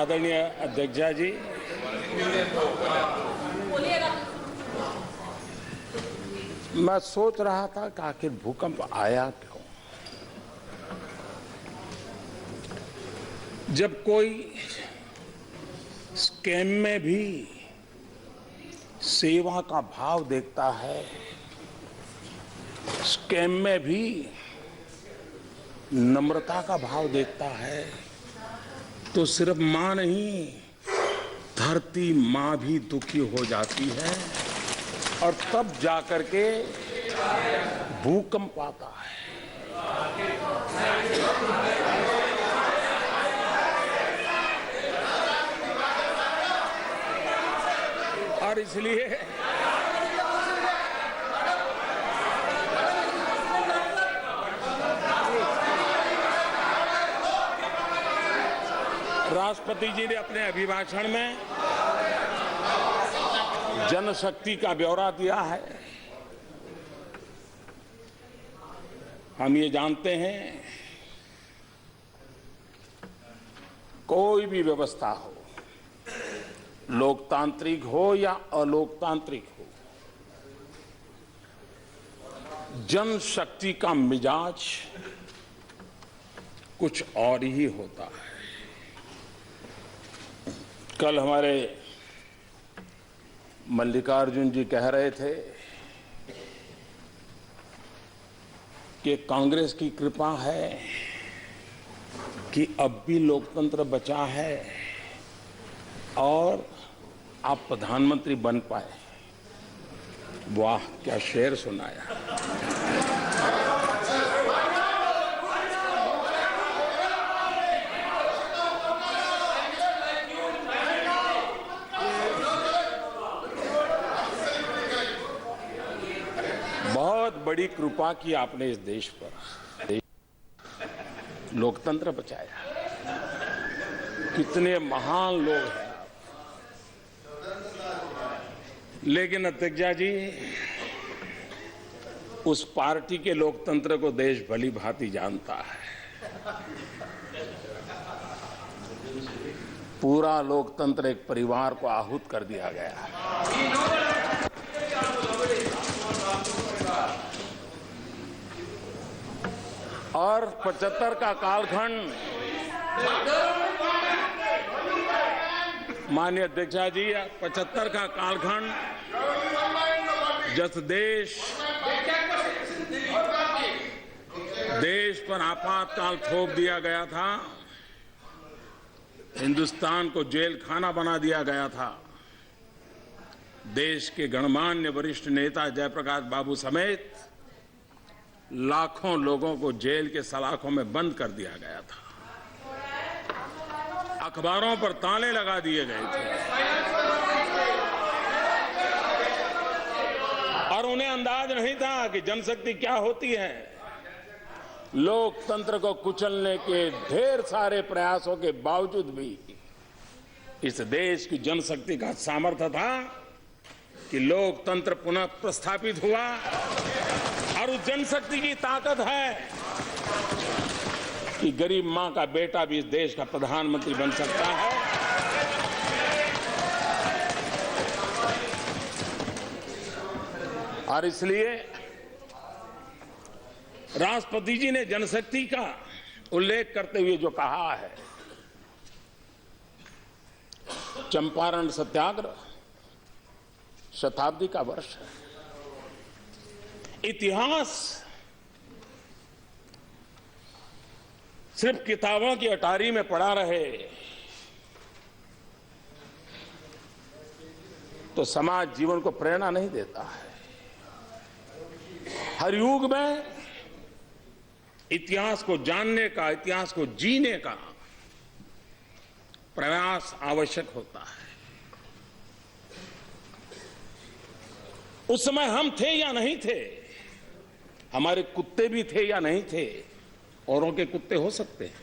आदरणीय अध्यक्षा जी, मैं सोच रहा था कि आखिर भूकंप आया क्यों। जब कोई स्कैम में भी सेवा का भाव देखता है, स्कैम में भी नम्रता का भाव देखता है, तो सिर्फ मां नहीं, धरती मां भी दुखी हो जाती है और तब जाकर के भूकंप आता है। और इसलिए राष्ट्रपति जी ने अपने अभिभाषण में जनशक्ति का ब्यौरा दिया है। हम ये जानते हैं, कोई भी व्यवस्था हो, लोकतांत्रिक हो या अलोकतांत्रिक हो, जनशक्ति का मिजाज कुछ और ही होता है। कल हमारे मल्लिकार्जुन जी कह रहे थे कि कांग्रेस की कृपा है कि अब भी लोकतंत्र बचा है और आप प्रधानमंत्री बन पाए। वाह, क्या शेर सुनाया। बहुत बड़ी कृपा की आपने इस देश पर, लोकतंत्र बचाया। कितने महान लोग हैं। लेकिन अध्यक्षा जी, उस पार्टी के लोकतंत्र को देश भली भांति जानता है। पूरा लोकतंत्र एक परिवार को आहूत कर दिया गया है। और 75 का कालखंड, माननीय अध्यक्षा जी, 75 का कालखंड जब देश पर आपातकाल थोप दिया गया था, हिंदुस्तान को जेल खाना बना दिया गया था, देश के गणमान्य वरिष्ठ नेता जयप्रकाश बाबू समेत लाखों लोगों को जेल के सलाखों में बंद कर दिया गया था। अखबारों पर ताले लगा दिए गए थे और उन्हें अंदाज नहीं था कि जनशक्ति क्या होती है। लोकतंत्र को कुचलने के ढेर सारे प्रयासों के बावजूद भी इस देश की जनशक्ति का सामर्थ्य था कि लोकतंत्र पुनः प्रस्थापित हुआ। और उस जनशक्ति की ताकत है कि गरीब मां का बेटा भी इस देश का प्रधानमंत्री बन सकता है। और इसलिए राष्ट्रपति जी ने जनशक्ति का उल्लेख करते हुए जो कहा है, चंपारण सत्याग्रह शताब्दी का वर्ष है। इतिहास सिर्फ किताबों की अटारी में पड़ा रहे तो समाज जीवन को प्रेरणा नहीं देता है। हर युग में इतिहास को जानने का, इतिहास को जीने का प्रयास आवश्यक होता है। उस समय हम थे या नहीं थे, हमारे कुत्ते भी थे या नहीं थे, औरों के कुत्ते हो सकते हैं।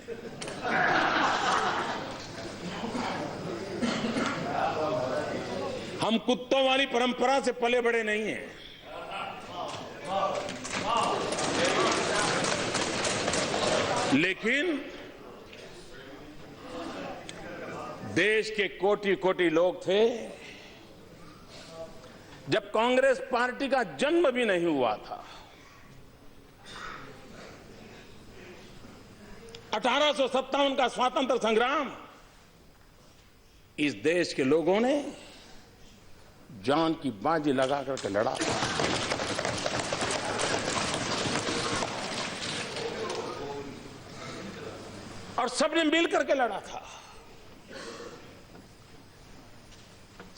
हम कुत्तों वाली परंपरा से पले बड़े नहीं हैं। लेकिन देश के कोटि कोटि लोग थे, जब कांग्रेस पार्टी का जन्म भी नहीं हुआ था। 1857 का स्वातंत्र संग्राम इस देश के लोगों ने जान की बाजी लगा करके लड़ा था। और सबने मिल करके लड़ा था।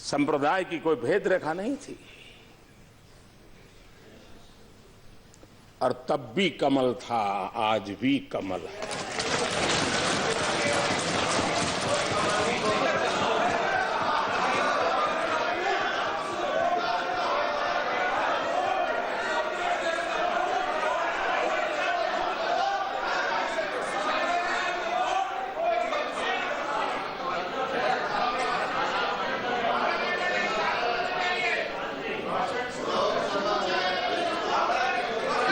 संप्रदाय की कोई भेद रेखा नहीं थी। और तब भी कमल था, आज भी कमल है।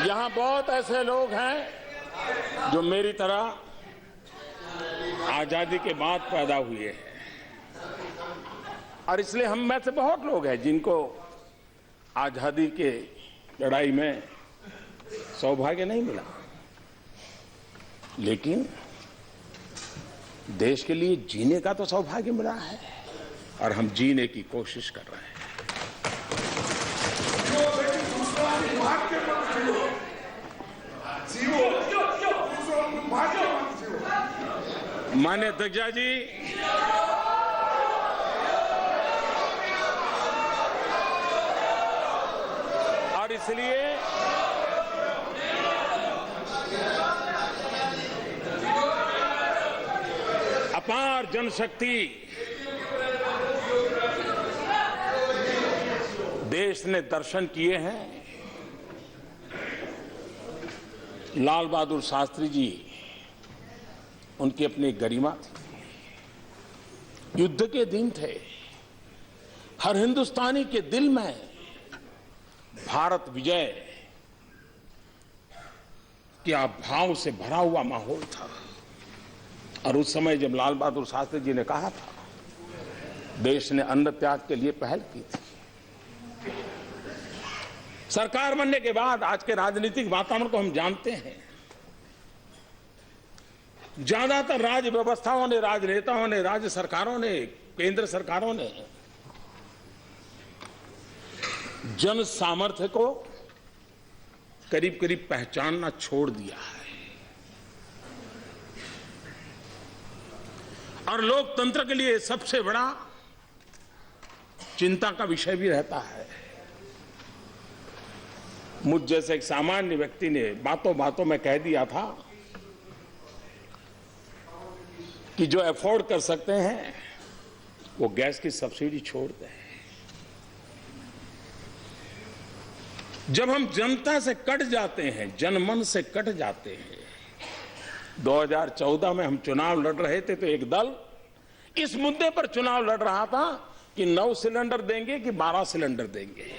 यहां बहुत ऐसे लोग हैं जो मेरी तरह आजादी के बाद पैदा हुए हैं, और इसलिए हम में से बहुत लोग हैं जिनको आजादी के लड़ाई में सौभाग्य नहीं मिला, लेकिन देश के लिए जीने का तो सौभाग्य मिला है, और हम जीने की कोशिश कर रहे हैं। माननीय अध्यक्ष जी, और इसलिए अपार जनशक्ति देश ने दर्शन किए हैं। लाल बहादुर शास्त्री जी, उनकी अपनी गरिमा थी। युद्ध के दिन थे, हर हिंदुस्तानी के दिल में भारत विजय के भाव से भरा हुआ माहौल था। और उस समय जब लाल बहादुर शास्त्री जी ने कहा था, देश ने अन्न त्याग के लिए पहल की थी। सरकार बनने के बाद आज के राजनीतिक वातावरण को हम जानते हैं। ज्यादातर राज्य व्यवस्थाओं ने, राजनेताओं ने, राज्य सरकारों ने, केंद्र सरकारों ने जन सामर्थ्य को करीब करीब पहचानना छोड़ दिया है, और लोकतंत्र के लिए सबसे बड़ा चिंता का विषय भी रहता है। मुझ जैसे एक सामान्य व्यक्ति ने बातों बातों में कह दिया था कि जो अफोर्ड कर सकते हैं वो गैस की सब्सिडी छोड़ दें। जब हम जनता से कट जाते हैं, जनमन से कट जाते हैं। 2014 में हम चुनाव लड़ रहे थे तो एक दल इस मुद्दे पर चुनाव लड़ रहा था कि 9 सिलेंडर देंगे कि 12 सिलेंडर देंगे।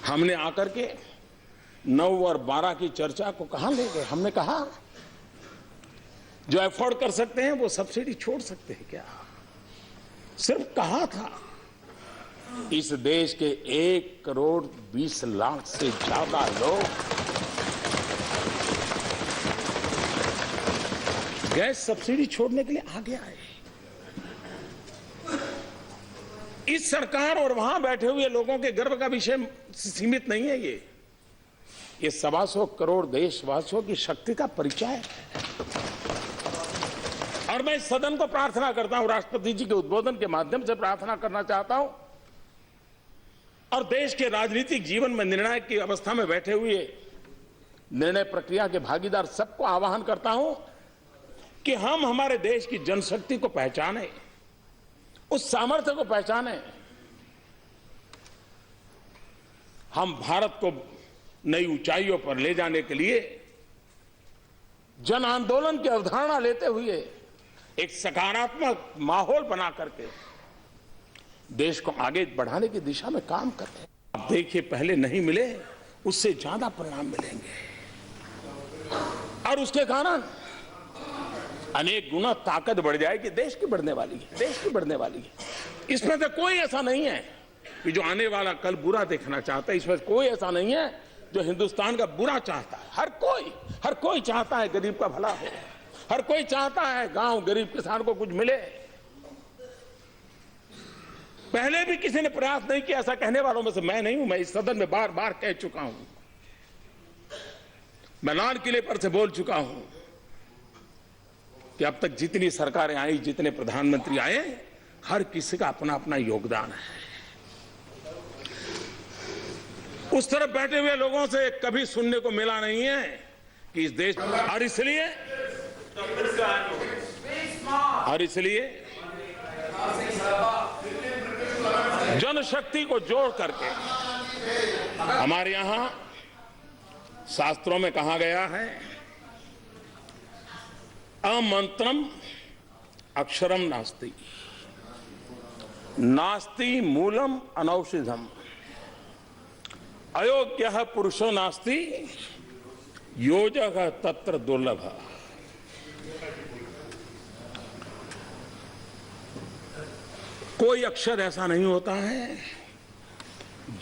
हमने आकर के 9 और 12 की चर्चा को कहां ले गए। हमने कहा जो अफोर्ड कर सकते हैं वो सब्सिडी छोड़ सकते हैं क्या। सिर्फ कहा था। इस देश के 1 करोड़ 20 लाख से ज्यादा लोग गैस सब्सिडी छोड़ने के लिए आगे आए। इस सरकार और वहां बैठे हुए लोगों के गर्व का विषय सीमित नहीं है। ये 125 करोड़ देशवासियों की शक्ति का परिचय है। और मैं इस सदन को प्रार्थना करता हूं, राष्ट्रपति जी के उद्बोधन के माध्यम से प्रार्थना करना चाहता हूं, और देश के राजनीतिक जीवन में निर्णायक की अवस्था में बैठे हुए निर्णय प्रक्रिया के भागीदार सबको आह्वान करता हूं कि हम हमारे देश की जनशक्ति को पहचानें, उस सामर्थ्य को पहचानें। हम भारत को नई ऊंचाइयों पर ले जाने के लिए जन आंदोलन की अवधारणा लेते हुए एक सकारात्मक माहौल बना करके देश को आगे बढ़ाने की दिशा में काम कर रहे हैं। आप देखिए, पहले नहीं मिले, उससे ज्यादा परिणाम मिलेंगे। और उसके कारण अनेक गुना ताकत बढ़ जाएगी, देश की बढ़ने वाली है, देश की बढ़ने वाली है। इसमें से कोई ऐसा नहीं है कि जो आने वाला कल बुरा देखना चाहता है। इसमें कोई ऐसा नहीं है जो हिंदुस्तान का बुरा चाहता है। हर कोई चाहता है गरीब का भला हो, हर कोई चाहता है गांव गरीब किसान को कुछ मिले। पहले भी किसी ने प्रयास नहीं किया, ऐसा कहने वालों में से मैं नहीं हूं। मैं इस सदन में बार बार कह चुका हूं, मैं लाल किले पर से बोल चुका हूं कि अब तक जितनी सरकारें आई, जितने प्रधानमंत्री आए, हर किसी का अपना अपना योगदान है। उस तरफ बैठे हुए लोगों से कभी सुनने को मिला नहीं है कि इस देश, और इसलिए जनशक्ति को जोड़ करके हमारे यहां शास्त्रों में कहा गया है, अमंत्रम अक्षरम नास्ति, नास्ति मूलम अनौषधम, अयोग्य पुरुषो नास्ति, योजक तत्र दुर्लभ। कोई अक्षर ऐसा नहीं होता है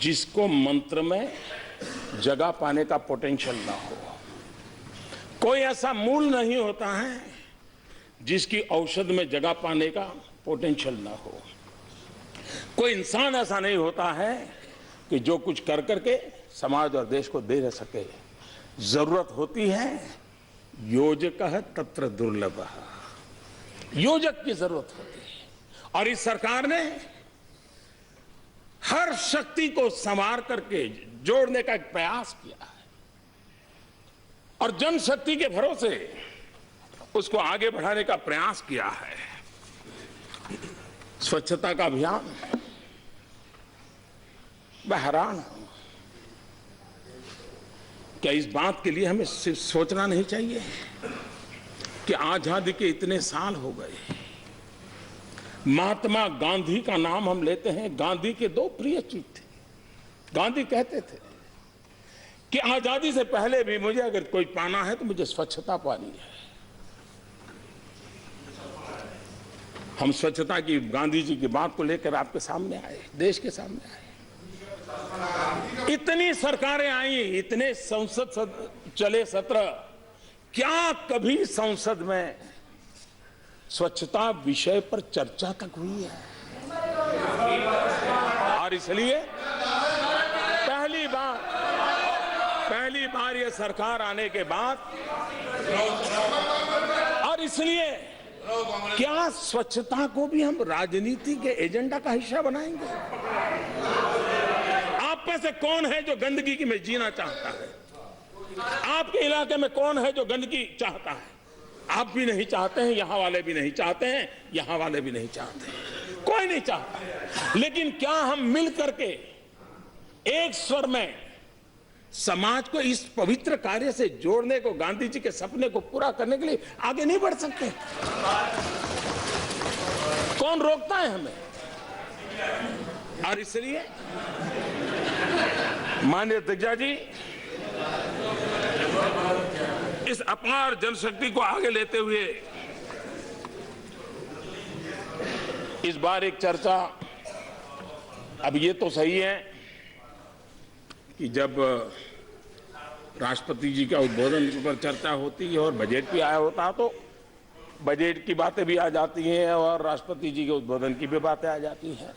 जिसको मंत्र में जगह पाने का पोटेंशियल ना हो। कोई ऐसा मूल नहीं होता है जिसकी औषध में जगह पाने का पोटेंशियल ना हो। कोई इंसान ऐसा नहीं होता है कि जो कुछ कर करके समाज और देश को दे न सके। जरूरत होती है योजक तत्र दुर्लभ, योजक की जरूरत होती है। और इस सरकार ने हर शक्ति को संवार करके जोड़ने का एक प्रयास किया है और जनशक्ति के भरोसे उसको आगे बढ़ाने का प्रयास किया है। स्वच्छता का अभियान, मैं हैरान हूं, क्या इस बात के लिए हमें सिर्फ सोचना नहीं चाहिए कि आजादी के इतने साल हो गए। महात्मा गांधी का नाम हम लेते हैं। गांधी के दो प्रिय चीज थे। गांधी कहते थे कि आजादी से पहले भी मुझे अगर कोई पाना है तो मुझे स्वच्छता पानी है। हम स्वच्छता की गांधी जी की बात को लेकर आपके सामने आए, देश के सामने आए। इतनी सरकारें आई, इतने संसद चले सत्र, क्या कभी संसद में स्वच्छता विषय पर चर्चा तक हुई है? और इसलिए पहली बार ये सरकार आने के बाद, और इसलिए क्या स्वच्छता को भी हम राजनीति के एजेंडा का हिस्सा बनाएंगे? आप में से कौन है जो गंदगी में जीना चाहता है? आपके इलाके में कौन है जो गंदगी चाहता है? आप भी नहीं चाहते हैं, यहां वाले भी नहीं चाहते हैं, यहां वाले भी नहीं चाहते हैं, कोई नहीं चाहता। लेकिन क्या हम मिल करके एक स्वर में समाज को इस पवित्र कार्य से जोड़ने को, गांधी जी के सपने को पूरा करने के लिए आगे नहीं बढ़ सकते? कौन रोकता है हमें? और इसलिए माननीय अध्यक्ष जी, इस अपार जनशक्ति को आगे लेते हुए इस बार एक चर्चा, अब ये तो सही है कि जब राष्ट्रपति जी का उद्बोधन पर चर्चा होती है और बजट भी आया होता है तो बजट की बातें भी आ जाती हैं और राष्ट्रपति जी के उद्बोधन की भी बातें आ जाती हैं।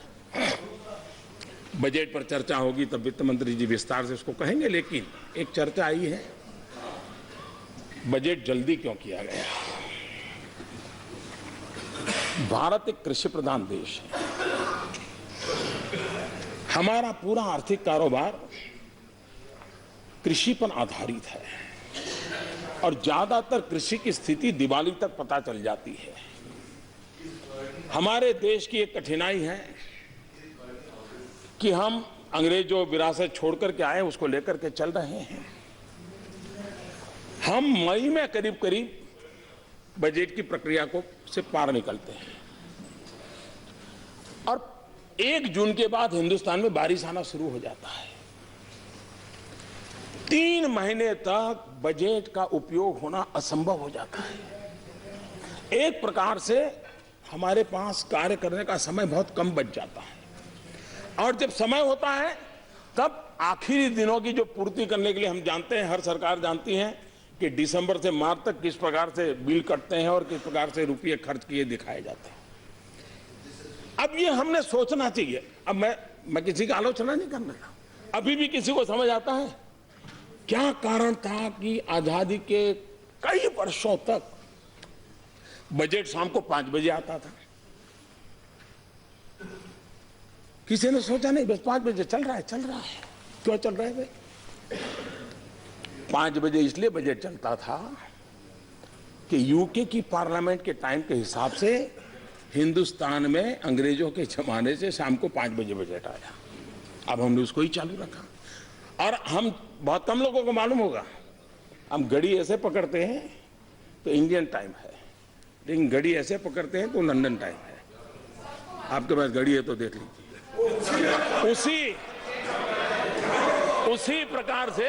बजट पर चर्चा होगी तब वित्त मंत्री जी विस्तार से उसको कहेंगे। लेकिन एक चर्चा आई है, बजट जल्दी क्यों किया गया? भारत एक कृषि प्रधान देश है। हमारा पूरा आर्थिक कारोबार कृषि पर आधारित है और ज्यादातर कृषि की स्थिति दिवाली तक पता चल जाती है। हमारे देश की एक कठिनाई है कि हम अंग्रेजों विरासत छोड़कर के आए उसको लेकर के चल रहे हैं। हम मई में करीब करीब बजट की प्रक्रिया को से पार निकलते हैं और 1 जून के बाद हिंदुस्तान में बारिश आना शुरू हो जाता है। 3 महीने तक बजट का उपयोग होना असंभव हो जाता है। एक प्रकार से हमारे पास कार्य करने का समय बहुत कम बच जाता है, और जब समय होता है तब आखिरी दिनों की जो पूर्ति करने के लिए हम जानते हैं, हर सरकार जानती है कि दिसंबर से मार्च तक किस प्रकार से बिल कटते हैं और किस प्रकार से रुपये खर्च किए दिखाए जाते हैं। अब ये हमने सोचना चाहिए। अब मैं किसी की आलोचना नहीं करने का, अभी भी किसी को समझ आता है क्या कारण था कि आजादी के कई वर्षों तक बजट शाम को 5 बजे आता था। किसी ने सोचा नहीं, बस 5 बजे चल रहा है। क्यों चल रहा है भाई? 5 बजे इसलिए बजट चलता था कि यूके की पार्लियामेंट के टाइम के हिसाब से हिंदुस्तान में अंग्रेजों के जमाने से शाम को 5 बजे बजट आया। अब हमने उसको ही चालू रखा, और हम बहुत कम लोगों को मालूम होगा, हम घड़ी ऐसे पकड़ते हैं तो इंडियन टाइम है, लेकिन घड़ी ऐसे पकड़ते हैं तो लंदन टाइम है। आपके पास घड़ी है तो देख लीजिए। उसी प्रकार से,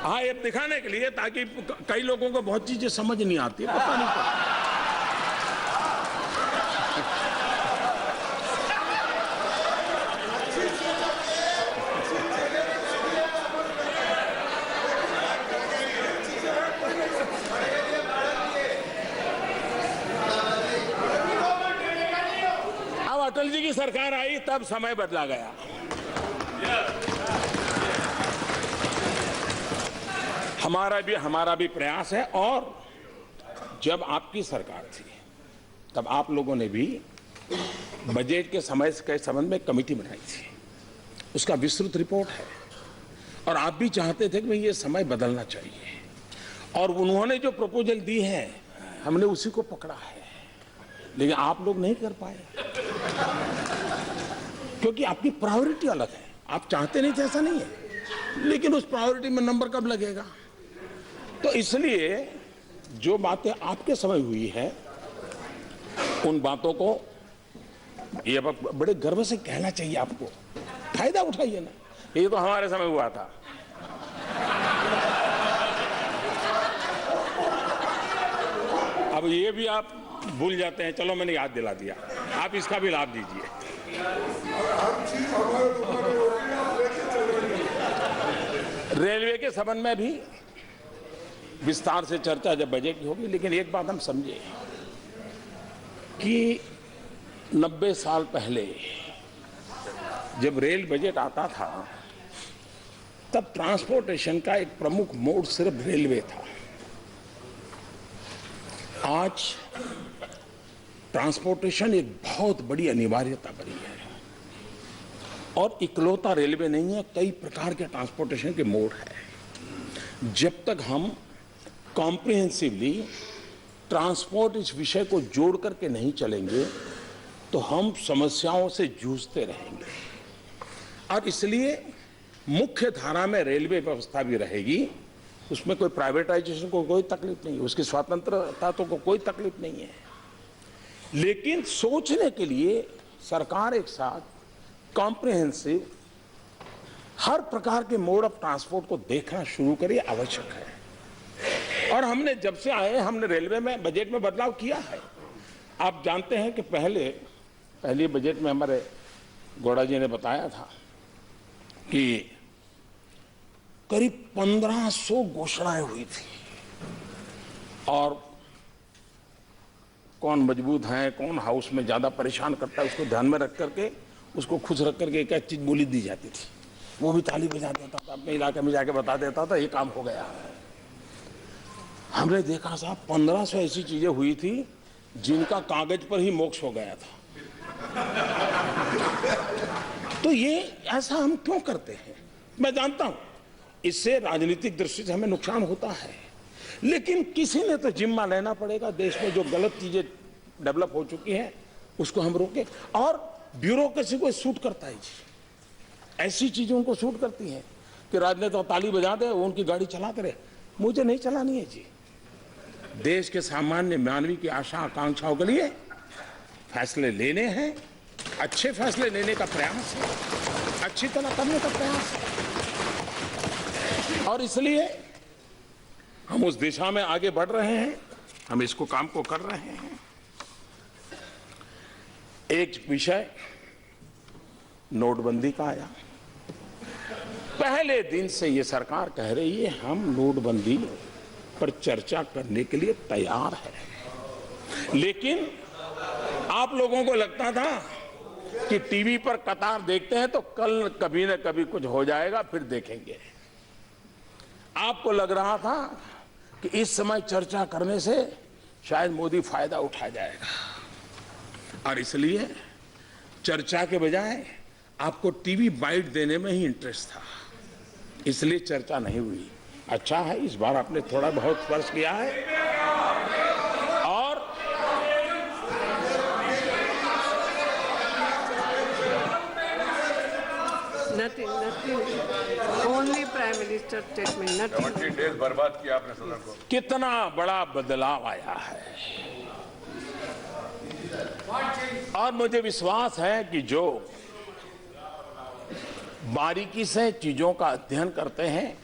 हाँ, ये दिखाने के लिए, ताकि कई लोगों को बहुत चीजें समझ नहीं आती, पता नहीं पड़ता। अटल जी की सरकार आई तब समय बदला गया। हमारा भी प्रयास है, और जब आपकी सरकार थी तब आप लोगों ने भी बजट के समय के संबंध में कमेटी बनाई थी, उसका विस्तृत रिपोर्ट है, और आप भी चाहते थे कि भाई ये समय बदलना चाहिए, और उन्होंने जो प्रपोजल दी है हमने उसी को पकड़ा है, लेकिन आप लोग नहीं कर पाए क्योंकि आपकी प्रायोरिटी अलग है। आप चाहते नहीं थे, ऐसा नहीं है, लेकिन उस प्रायोरिटी में नंबर कब लगेगा? तो इसलिए जो बातें आपके समय हुई है उन बातों को ये बड़े गर्व से कहना चाहिए, आपको फायदा उठाइए ना। ये तो हमारे समय हुआ था। अब ये भी आप भूल जाते हैं। चलो, मैंने याद दिला दिया, आप इसका भी लाभ दीजिए। रेलवे के संबंध में भी विस्तार से चर्चा जब बजट की होगी, लेकिन एक बात हम समझे कि 90 साल पहले जब रेल बजट आता था तब ट्रांसपोर्टेशन का एक प्रमुख मोड सिर्फ रेलवे था। आज ट्रांसपोर्टेशन एक बहुत बड़ी अनिवार्यता बनी है, और इकलौता रेलवे नहीं है, कई प्रकार के ट्रांसपोर्टेशन के मोड है। जब तक हम कॉम्प्रिहेंसिवली ट्रांसपोर्ट इस विषय को जोड़ करके नहीं चलेंगे तो हम समस्याओं से जूझते रहेंगे, और इसलिए मुख्य धारा में रेलवे व्यवस्था भी रहेगी, उसमें कोई प्राइवेटाइजेशन को कोई तकलीफ नहीं है, उसकी स्वतंत्रता तो को कोई तकलीफ नहीं है, लेकिन सोचने के लिए सरकार एक साथ कॉम्प्रिहेंसिव हर प्रकार के मोड ऑफ ट्रांसपोर्ट को देखना शुरू करे, आवश्यक है। और हमने जब से आए, हमने रेलवे में बजट में बदलाव किया है। आप जानते हैं कि पहले बजट में हमारे गौड़ा जी ने बताया था कि करीब 1500 घोषणाएं हुई थी, और कौन मजबूत है, कौन हाउस में ज्यादा परेशान करता है, उसको ध्यान में रख करके, उसको खुश रख करके एक एक चीज बोली दी जाती थी। वो भी ताली बजा देता था, अपने इलाके में जाके बता देता था ये काम हो गया। हमने देखा साहब 1500 ऐसी चीजें हुई थी जिनका कागज पर ही मोक्ष हो गया था। तो ये ऐसा हम क्यों करते हैं? मैं जानता हूं इससे राजनीतिक दृष्टि से हमें नुकसान होता है, लेकिन किसी ने तो जिम्मा लेना पड़ेगा। देश में जो गलत चीजें डेवलप हो चुकी हैं उसको हम रोकें, और ब्यूरोक्रेसी को सूट करता है जी, ऐसी चीजें उनको सूट करती हैं कि राजनेता ताली बजा दे, वो उनकी गाड़ी चलाते रहे। मुझे नहीं चलानी है जी। देश के सामान्य मानवी की आशा आकांक्षाओं के लिए फैसले लेने हैं, अच्छे फैसले लेने का प्रयास है, अच्छी तरह करने का प्रयास है, और इसलिए हम उस दिशा में आगे बढ़ रहे हैं, हम इसको काम को कर रहे हैं। एक विषय नोटबंदी का आया। पहले दिन से ये सरकार कह रही है हम नोटबंदी पर चर्चा करने के लिए तैयार है, लेकिन आप लोगों को लगता था कि टीवी पर कतार देखते हैं तो कल कभी न कभी कुछ हो जाएगा, फिर देखेंगे। आपको लग रहा था कि इस समय चर्चा करने से शायद मोदी फायदा उठा जाएगा, और इसलिए चर्चा के बजाय आपको टीवी बाइट देने में ही इंटरेस्ट था, इसलिए चर्चा नहीं हुई। अच्छा है, इस बार आपने थोड़ा बहुत स्पर्श किया है, और nothing, only Prime Minister statement, nothing. 20 days बर्बाद किया आपने सदन को। कितना बड़ा बदलाव आया है, और मुझे विश्वास है कि जो बारीकी से चीजों का अध्ययन करते हैं,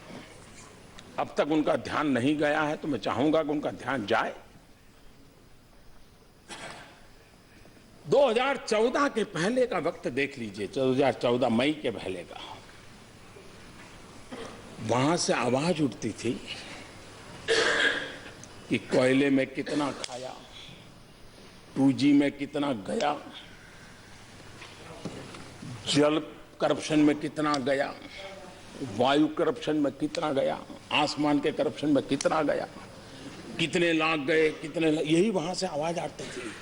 अब तक उनका ध्यान नहीं गया है, तो मैं चाहूंगा कि उनका ध्यान जाए। 2014 के पहले का वक्त देख लीजिए, 2014 मई के पहले का, वहां से आवाज उठती थी कि कोयले में कितना खाया, 2G में कितना गया, जल करप्शन में कितना गया, वायु करप्शन में कितना गया, आसमान के करप्शन में कितना गया, कितने लाख गए, कितने लाख, यही वहां से आवाज आती थी।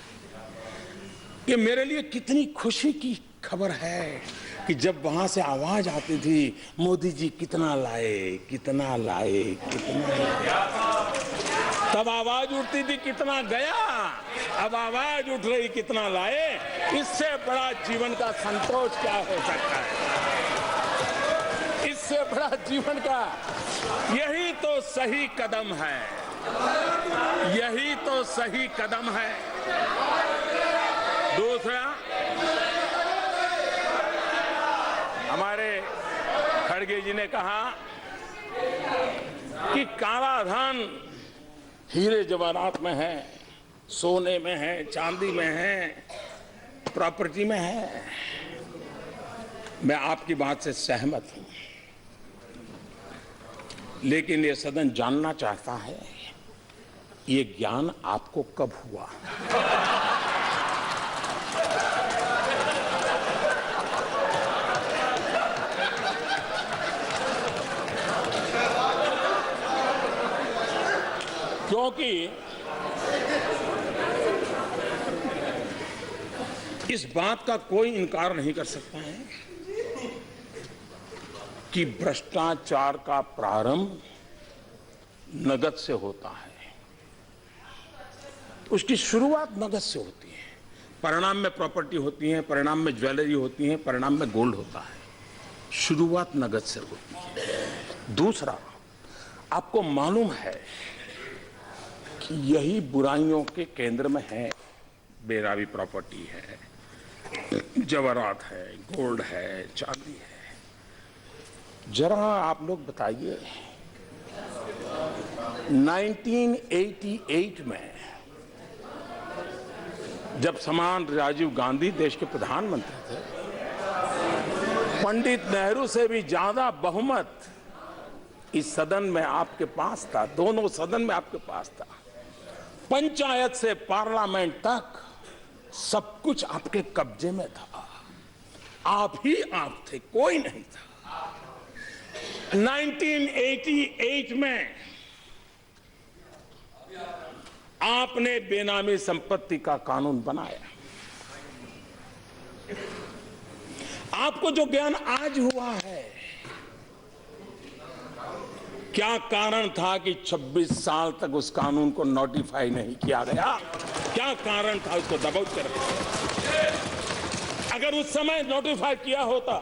कि मेरे लिए कितनी खुशी की खबर है कि जब वहां से आवाज आती थी मोदी जी कितना लाए, कितना लाए, कितना लाए, तब आवाज उठती थी कितना गया, अब आवाज उठ रही कितना लाए। इससे बड़ा जीवन का संतोष क्या हो सकता है? इससे बड़ा जीवन का, यही तो सही कदम है, यही तो सही कदम है। दूसरा, हमारे खड़गे जी ने कहा कि काला धन हीरे जवाहरात में है, सोने में है, चांदी में है, प्रॉपर्टी में है। मैं आपकी बात से सहमत हूं, लेकिन ये सदन जानना चाहता है ये ज्ञान आपको कब हुआ? क्योंकि इस बात का कोई इनकार नहीं कर सकता है कि भ्रष्टाचार का प्रारंभ नगद से होता है, उसकी शुरुआत नगद से होती है, परिणाम में प्रॉपर्टी होती है, परिणाम में ज्वेलरी होती है, परिणाम में गोल्ड होता है, शुरुआत नगद से होती है। दूसरा, आपको मालूम है कि यही बुराइयों के केंद्र में है, बेरावी प्रॉपर्टी है, जवाहरात है, गोल्ड है, चांदी है। जरा आप लोग बताइए, 1988 में जब समान राजीव गांधी देश के प्रधानमंत्री थे, पंडित नेहरू से भी ज्यादा बहुमत इस सदन में आपके पास था, दोनों सदन में आपके पास था। पंचायत से पार्लियामेंट तक सब कुछ आपके कब्जे में था, आप ही आप थे, कोई नहीं था। 1988 में आपने बेनामी संपत्ति का कानून बनाया। आपको जो ज्ञान आज हुआ है, क्या कारण था कि 26 साल तक उस कानून को नोटिफाई नहीं किया गया? क्या कारण था उसको दबाव कर? अगर उस समय नोटिफाई किया होता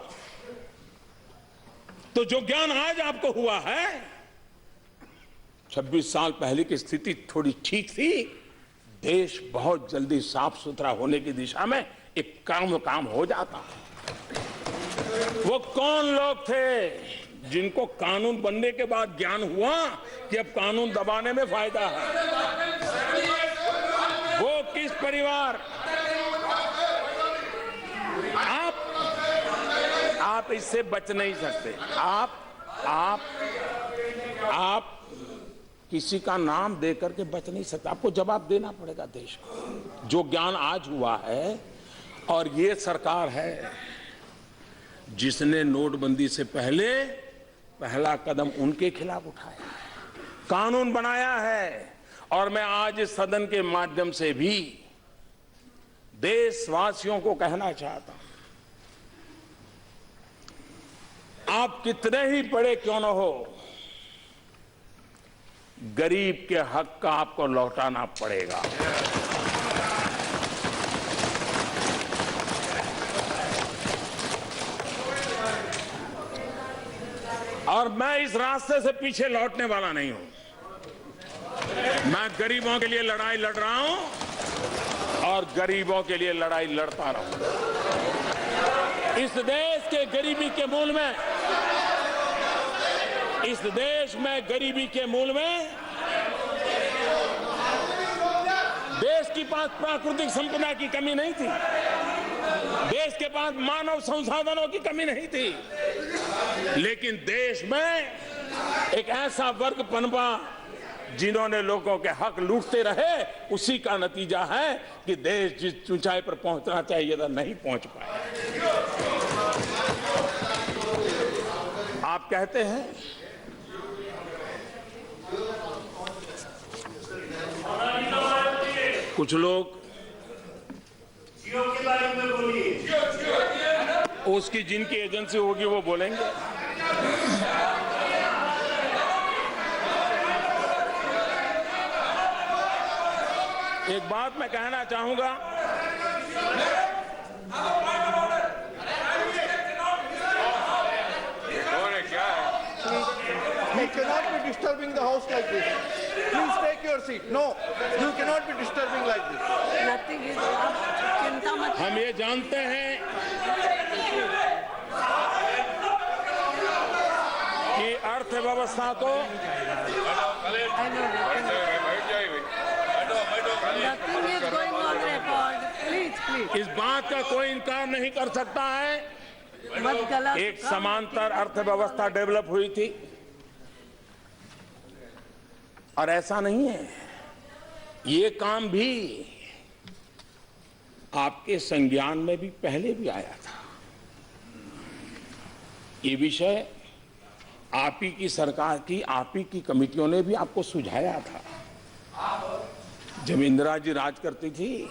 तो जो ज्ञान आज आपको हुआ है, 26 साल पहले की स्थिति थोड़ी ठीक थी, देश बहुत जल्दी साफ सुथरा होने की दिशा में एक काम हो जाता। वो कौन लोग थे जिनको कानून बनने के बाद ज्ञान हुआ कि अब कानून दबाने में फायदा है, वो किस परिवार? आप इससे बच नहीं सकते। आप किसी का नाम दे करके बच नहीं सकते। आपको जवाब देना पड़ेगा देश को। जो ज्ञान आज हुआ है, और ये सरकार है जिसने नोटबंदी से पहले पहला कदम उनके खिलाफ उठाया है, कानून बनाया है। और मैं आज इस सदन के माध्यम से भी देशवासियों को कहना चाहता हूं, आप कितने ही बड़े क्यों न हो, गरीब के हक का आपको लौटाना पड़ेगा। और मैं इस रास्ते से पीछे लौटने वाला नहीं हूं। मैं गरीबों के लिए लड़ाई लड़ रहा हूं और गरीबों के लिए लड़ाई लड़ता रहूंगा। इस देश के गरीबी के मूल में, इस देश में गरीबी के मूल में देश के पास प्राकृतिक संपदा की कमी नहीं थी, देश के पास मानव संसाधनों की कमी नहीं थी, लेकिन देश में एक ऐसा वर्ग पनपा जिन्होंने लोगों के हक लूटते रहे। उसी का नतीजा है कि देश जिस ऊंचाई पर पहुंचना चाहिए था नहीं पहुंच पाया। आप कहते हैं कुछ लोग जियो के बारे में बोलिए। उसकी जिनकी एजेंसी होगी वो बोलेंगे। एक बात मैं कहना चाहूंगा, You cannot be disturbing the house like this. Please take your seat. No, you cannot be disturbing like this. Nothing is, आप चिंता मत। हम ये जानते हैं कि अर्थव्यवस्था को Nothing is going on record. Please. इस बात का कोई इनकार नहीं कर सकता है, मत गलत। एक समांतर अर्थव्यवस्था डेवलप हुई थी। और ऐसा नहीं है, ये काम भी आपके संज्ञान में भी पहले भी आया था। ये विषय आप ही की सरकार की, आप ही की कमेटियों ने भी आपको सुझाया था। जब इंदिरा जी राज करती थी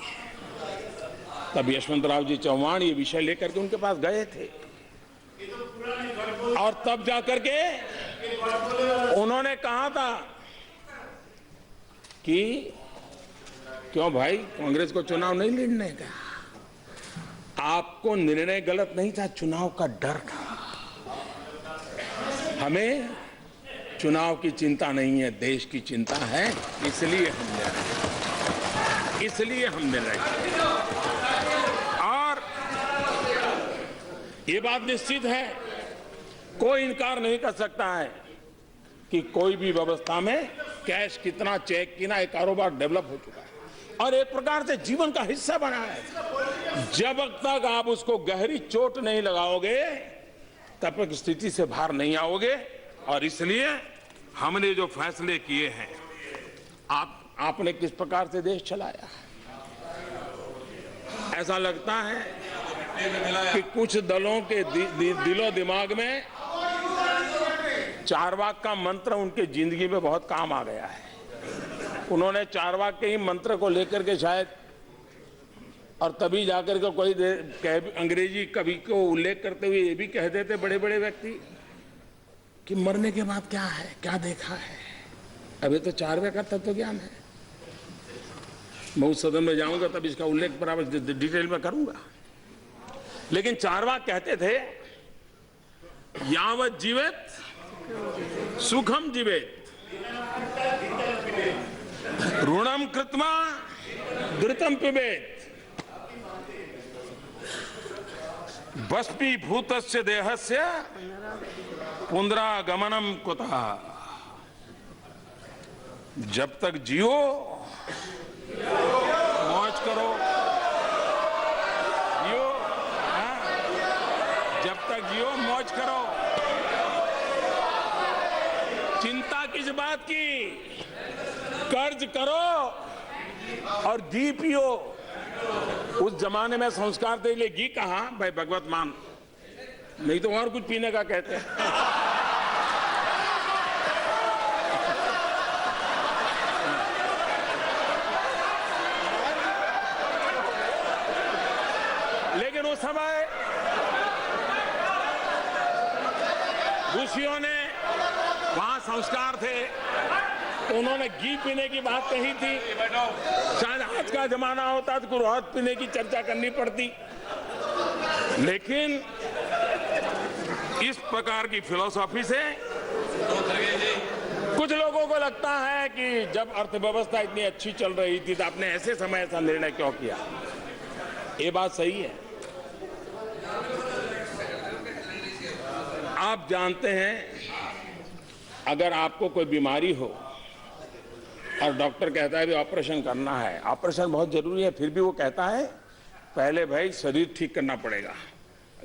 तब यशवंतराव जी चौहान ये विषय लेकर के उनके पास गए थे, और तब जाकर के उन्होंने कहा था कि क्यों भाई कांग्रेस को चुनाव नहीं लड़ने का? आपको निर्णय गलत नहीं था, चुनाव का डर था। हमें चुनाव की चिंता नहीं है, देश की चिंता है, इसलिए हम निर्णय और ये बात निश्चित है, कोई इनकार नहीं कर सकता है कि कोई भी व्यवस्था में कैश कितना, चेक कितना, एक कारोबार डेवलप हो चुका है और एक प्रकार से जीवन का हिस्सा बना है। जब तक आप उसको गहरी चोट नहीं लगाओगे तब तक स्थिति से बाहर नहीं आओगे। और इसलिए हमने जो फैसले किए हैं, आपने किस प्रकार से देश चलाया, ऐसा लगता है कि कुछ दलों के दिलो दिमाग में चारवाक का मंत्र उनके जिंदगी में बहुत काम आ गया है। उन्होंने चारवाक के ही मंत्र को लेकर के शायद, और तभी जाकर के कोई अंग्रेजी कवि को उल्लेख करते हुए ये भी कह देते बड़े बड़े व्यक्ति कि मरने के बाद क्या है, क्या देखा है। अभी तो चारवाक का तत्व ज्ञान है। मैं उस सदन में जाऊंगा तब इसका उल्लेख बराबर डिटेल में करूंगा। लेकिन चारवाक कहते थे, यावत जीवेत सुखम जीवेत, ऋणम कृत्वा घृतम पिबेत, भस्मीभूतस्य देहस्य पुनरागमनम कुतः। जब तक जियो मौज करो, जियो, हाँ? जब तक जियो मौज करो। चिंता किस बात की? कर्ज करो और घी पियो। उस जमाने में संस्कार के लिए घी कहा भाई, भगवत मान, नहीं तो और कुछ पीने का कहते हैं। लेकिन उस समय ऋषियों ने, वहां संस्कार थे, तो उन्होंने घी पीने की बात कही थी। शायद आज का जमाना होता तो कुछ और पीने की चर्चा करनी पड़ती। लेकिन इस प्रकार की फिलॉसफी से कुछ लोगों को लगता है कि जब अर्थव्यवस्था इतनी अच्छी चल रही थी तो आपने ऐसे समय ऐसा निर्णय क्यों किया। ये बात सही है। आप जानते हैं, अगर आपको कोई बीमारी हो और डॉक्टर कहता है कि ऑपरेशन करना है, ऑपरेशन बहुत जरूरी है, फिर भी वो कहता है पहले भाई शरीर ठीक करना पड़ेगा,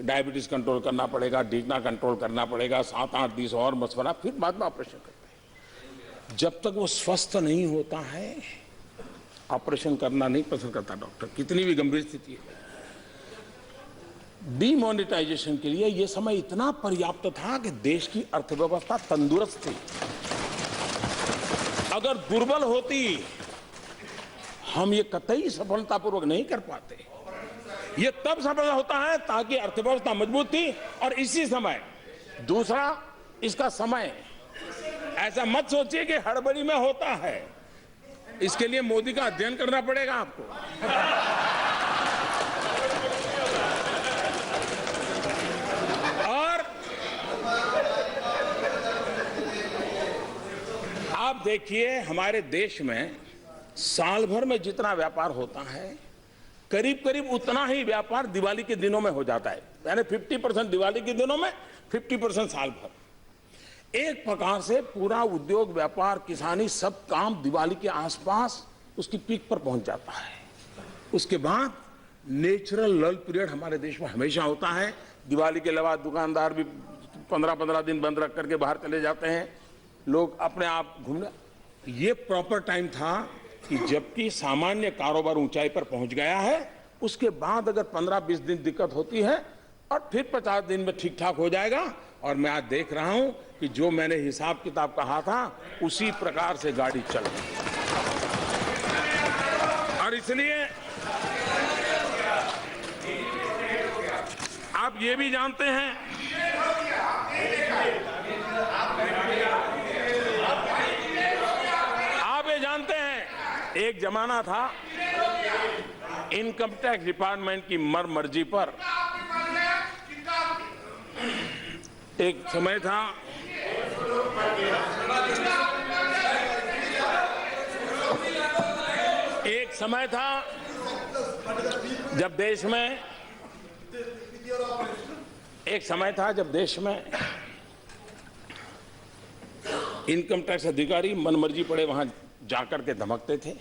डायबिटीज कंट्रोल करना पड़ेगा, डीगना कंट्रोल करना पड़ेगा, 7-8 दिन और मशवरा, फिर बाद में ऑपरेशन करते हैं। जब तक वो स्वस्थ नहीं होता है ऑपरेशन करना नहीं पसंद करता डॉक्टर, कितनी भी गंभीर स्थिति है। डीमोनेटाइजेशन के लिए यह समय इतना पर्याप्त था कि देश की अर्थव्यवस्था तंदुरुस्त थी। अगर दुर्बल होती हम ये कतई सफलतापूर्वक नहीं कर पाते। ये तब सफल होता है ताकि अर्थव्यवस्था मजबूत थी। और इसी समय दूसरा, इसका समय, ऐसा मत सोचिए कि हड़बड़ी में होता है। इसके लिए मोदी का अध्ययन करना पड़ेगा आपको। और आप देखिए, हमारे देश में साल भर में जितना व्यापार होता है, करीब करीब उतना ही व्यापार दिवाली के दिनों में हो जाता है। यानी 50% दिवाली के दिनों में, 50% साल भर। एक प्रकार से पूरा उद्योग, व्यापार, किसानी, सब काम दिवाली के आसपास उसकी पीक पर पहुंच जाता है। उसके बाद नेचुरल लल पीरियड हमारे देश में हमेशा होता है। दिवाली के अलावा दुकानदार भी 15-15 दिन बंद रख करके बाहर चले जाते हैं, लोग अपने आप घूमने। ये प्रॉपर टाइम था कि जबकि सामान्य कारोबार ऊंचाई पर पहुंच गया है, उसके बाद अगर 15-20 दिन दिक्कत होती है और फिर 50 दिन में ठीक ठाक हो जाएगा। और मैं आज देख रहा हूं कि जो मैंने हिसाब किताब कहा था उसी प्रकार से गाड़ी चल रही है। और इसलिए आप ये भी जानते हैं, आप ये जानते हैं, एक जमाना था इनकम टैक्स डिपार्टमेंट की मर्जी पर, एक समय था जब देश में इनकम टैक्स अधिकारी मनमर्जी पड़े वहां जाकर के धमकते थे।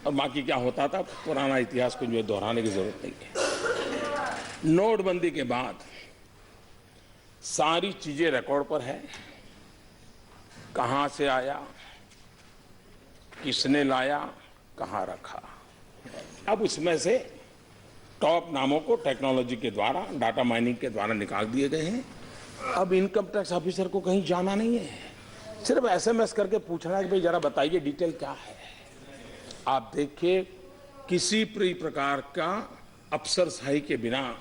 और बाकी क्या होता था, पुराना इतिहास को जो दोहराने की जरूरत नहीं है। नोटबंदी के बाद सारी चीजें रिकॉर्ड पर है, कहां से आया, किसने लाया, कहां रखा। अब उसमें से टॉप नामों को टेक्नोलॉजी के द्वारा, डाटा माइनिंग के द्वारा निकाल दिए गए हैं। अब इनकम टैक्स ऑफिसर को कहीं जाना नहीं है, सिर्फ एसएमएस करके पूछना है कि भाई जरा बताइए डिटेल क्या है। आप देखिए, किसी भी प्रकार का अफसरशाही के बिना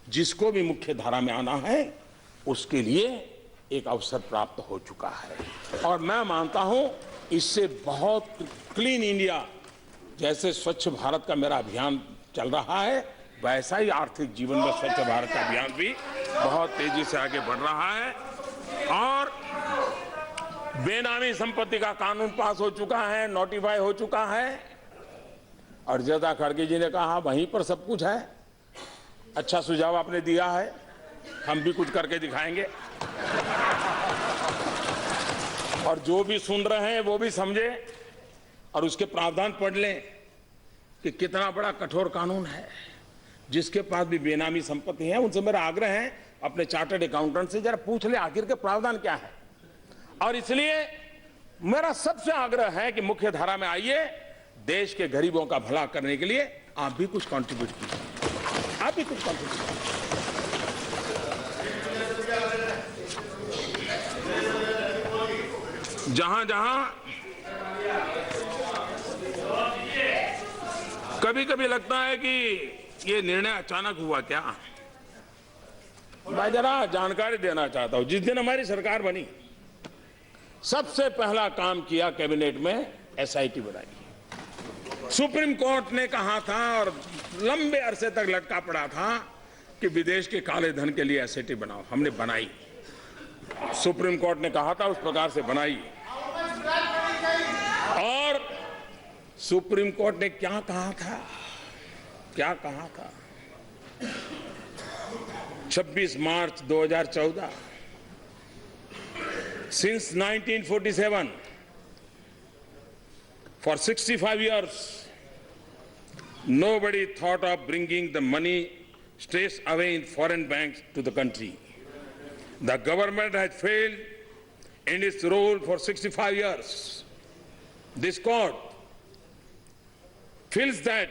जिसको भी मुख्य धारा में आना है उसके लिए एक अवसर प्राप्त हो चुका है। और मैं मानता हूं इससे बहुत क्लीन इंडिया, जैसे स्वच्छ भारत का मेरा अभियान चल रहा है, वैसा ही आर्थिक जीवन में स्वच्छ भारत का अभियान भी बहुत तेजी से आगे बढ़ रहा है। और बेनामी संपत्ति का कानून पास हो चुका है, नोटिफाई हो चुका है। और जैसा खड़गे जी ने कहा, वहीं पर सब कुछ है। अच्छा सुझाव आपने दिया है, हम भी कुछ करके दिखाएंगे। और जो भी सुन रहे हैं वो भी समझे और उसके प्रावधान पढ़ लें कि कितना बड़ा कठोर कानून है। जिसके पास भी बेनामी संपत्ति है उनसे मेरा आग्रह है अपने चार्टर्ड अकाउंटेंट से जरा पूछ ले आखिर के प्रावधान क्या है। और इसलिए मेरा सबसे आग्रह है कि मुख्य धारा में आइए, देश के गरीबों का भला करने के लिए आप भी कुछ कंट्रीब्यूट कीजिए, आप भी कुछ कंट्रीब्यूट कीजिए। जहां जहां कभी कभी लगता है कि ये निर्णय अचानक हुआ क्या, मैं जरा जानकारी देना चाहता हूं। जिस दिन हमारी सरकार बनी सबसे पहला काम किया कैबिनेट में एसआईटी बनाई। सुप्रीम कोर्ट ने कहा था और लंबे अरसे तक लटका पड़ा था कि विदेश के काले धन के लिए एसआईटी बनाओ, हमने बनाई। सुप्रीम कोर्ट ने कहा था उस प्रकार से बनाई। और सुप्रीम कोर्ट ने क्या कहा था, क्या कहा था? 26 मार्च 2014, since 1947 for 65 years nobody thought of bringing the money stays away in foreign banks to the country. The government has failed in its role for 65 years. This court feels that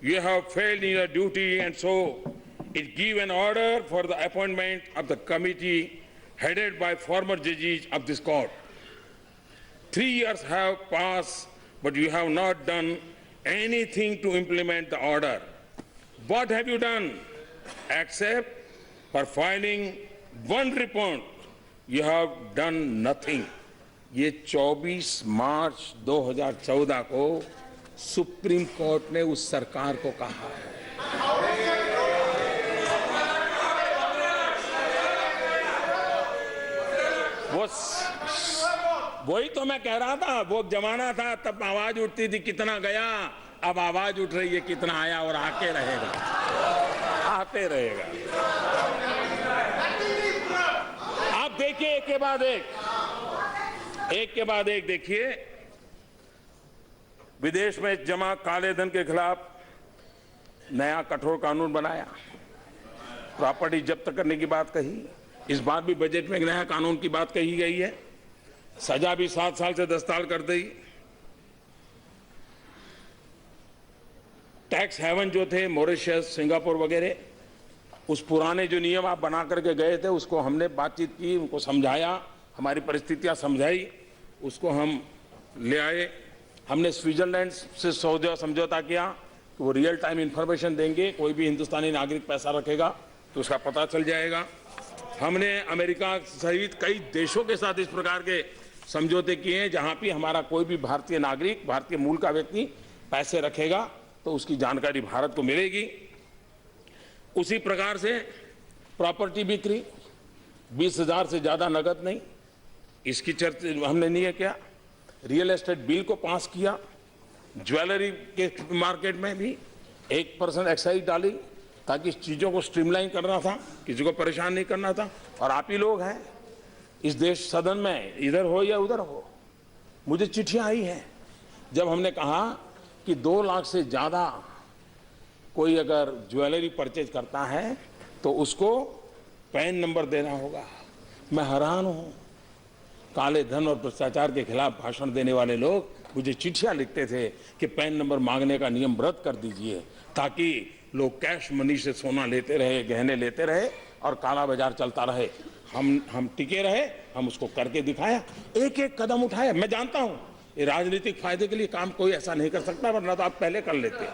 you have failed in your duty, and so it gives an order for the appointment of the committee headed by former judges of this court. 3 years have passed, but you have not done anything to implement the order. What have you done? Except for filing one report, you have done nothing. ये 24 मार्च 2014 को supreme court ने उस सरकार को कहा है। वही तो मैं कह रहा था, वो जमाना था तब आवाज उठती थी कितना गया, अब आवाज उठ रही है कितना आया और आके रहेगा, आते रहेगा। आप देखिए एक के बाद एक देखिए, विदेश में जमा काले धन के खिलाफ नया कठोर कानून बनाया, प्रॉपर्टी जब्त करने की बात कही। इस बार भी बजट में एक नया कानून की बात कही गई है, सजा भी 7 साल से 10 साल कर दी। टैक्स हेवन जो थे मॉरिशस, सिंगापुर वगैरह, उस पुराने जो नियम आप बना करके गए थे उसको हमने बातचीत की, उनको समझाया, हमारी परिस्थितियां समझाई, उसको हम ले आए। हमने स्विट्जरलैंड से समझौता किया कि वो रियल टाइम इंफॉर्मेशन देंगे, कोई भी हिंदुस्तानी नागरिक पैसा रखेगा तो उसका पता चल जाएगा। हमने अमेरिका सहित कई देशों के साथ इस प्रकार के समझौते किए हैं जहां भी हमारा कोई भी भारतीय नागरिक, भारतीय मूल का व्यक्ति पैसे रखेगा तो उसकी जानकारी भारत को मिलेगी। उसी प्रकार से प्रॉपर्टी बिक्री 20,000 से ज्यादा नगद नहीं, इसकी चर्चा हमने नहीं किया। रियल एस्टेट बिल को पास किया, ज्वेलरी के मार्केट में भी 1% एक्साइज डाली ताकि इस चीजों को स्ट्रीमलाइन करना था, किसी को परेशान नहीं करना था। और आप ही लोग हैं इस देश सदन में, इधर हो या उधर हो, मुझे चिट्ठियां आई हैं जब हमने कहा कि 2 लाख से ज्यादा कोई अगर ज्वेलरी परचेज करता है तो उसको पैन नंबर देना होगा। मैं हैरान हूं, काले धन और भ्रष्टाचार के खिलाफ भाषण देने वाले लोग मुझे चिट्ठियां लिखते थे कि पैन नंबर मांगने का नियम रद्द कर दीजिए ताकि लोग कैश मनी से सोना लेते रहे, गहने लेते रहे और काला बाजार चलता रहे। हम टिके रहे, हम उसको करके दिखाया, एक एक कदम उठाया। मैं जानता हूं ये राजनीतिक फायदे के लिए काम कोई ऐसा नहीं कर सकता, वरना तो आप पहले कर लेते।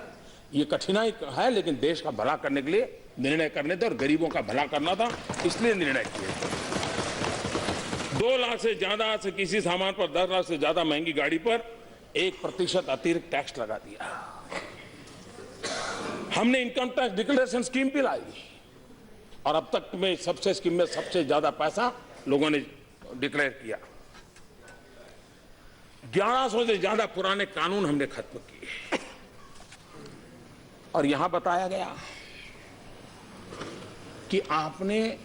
ये कठिनाई है लेकिन देश का भला करने के लिए निर्णय करने थे और गरीबों का भला करना था, इसलिए निर्णय किए। 2 लाख से ज्यादा से किसी सामान पर 10 लाख से ज्यादा महंगी गाड़ी पर 1% अतिरिक्त टैक्स लगा दिया। हमने इनकम टैक्स डिक्लेरेशन स्कीम भी लाई और अब तक में सबसे स्कीम में सबसे ज्यादा पैसा लोगों ने डिक्लेयर किया। 1100 से ज्यादा पुराने कानून हमने खत्म किए और यहां बताया गया कि आपने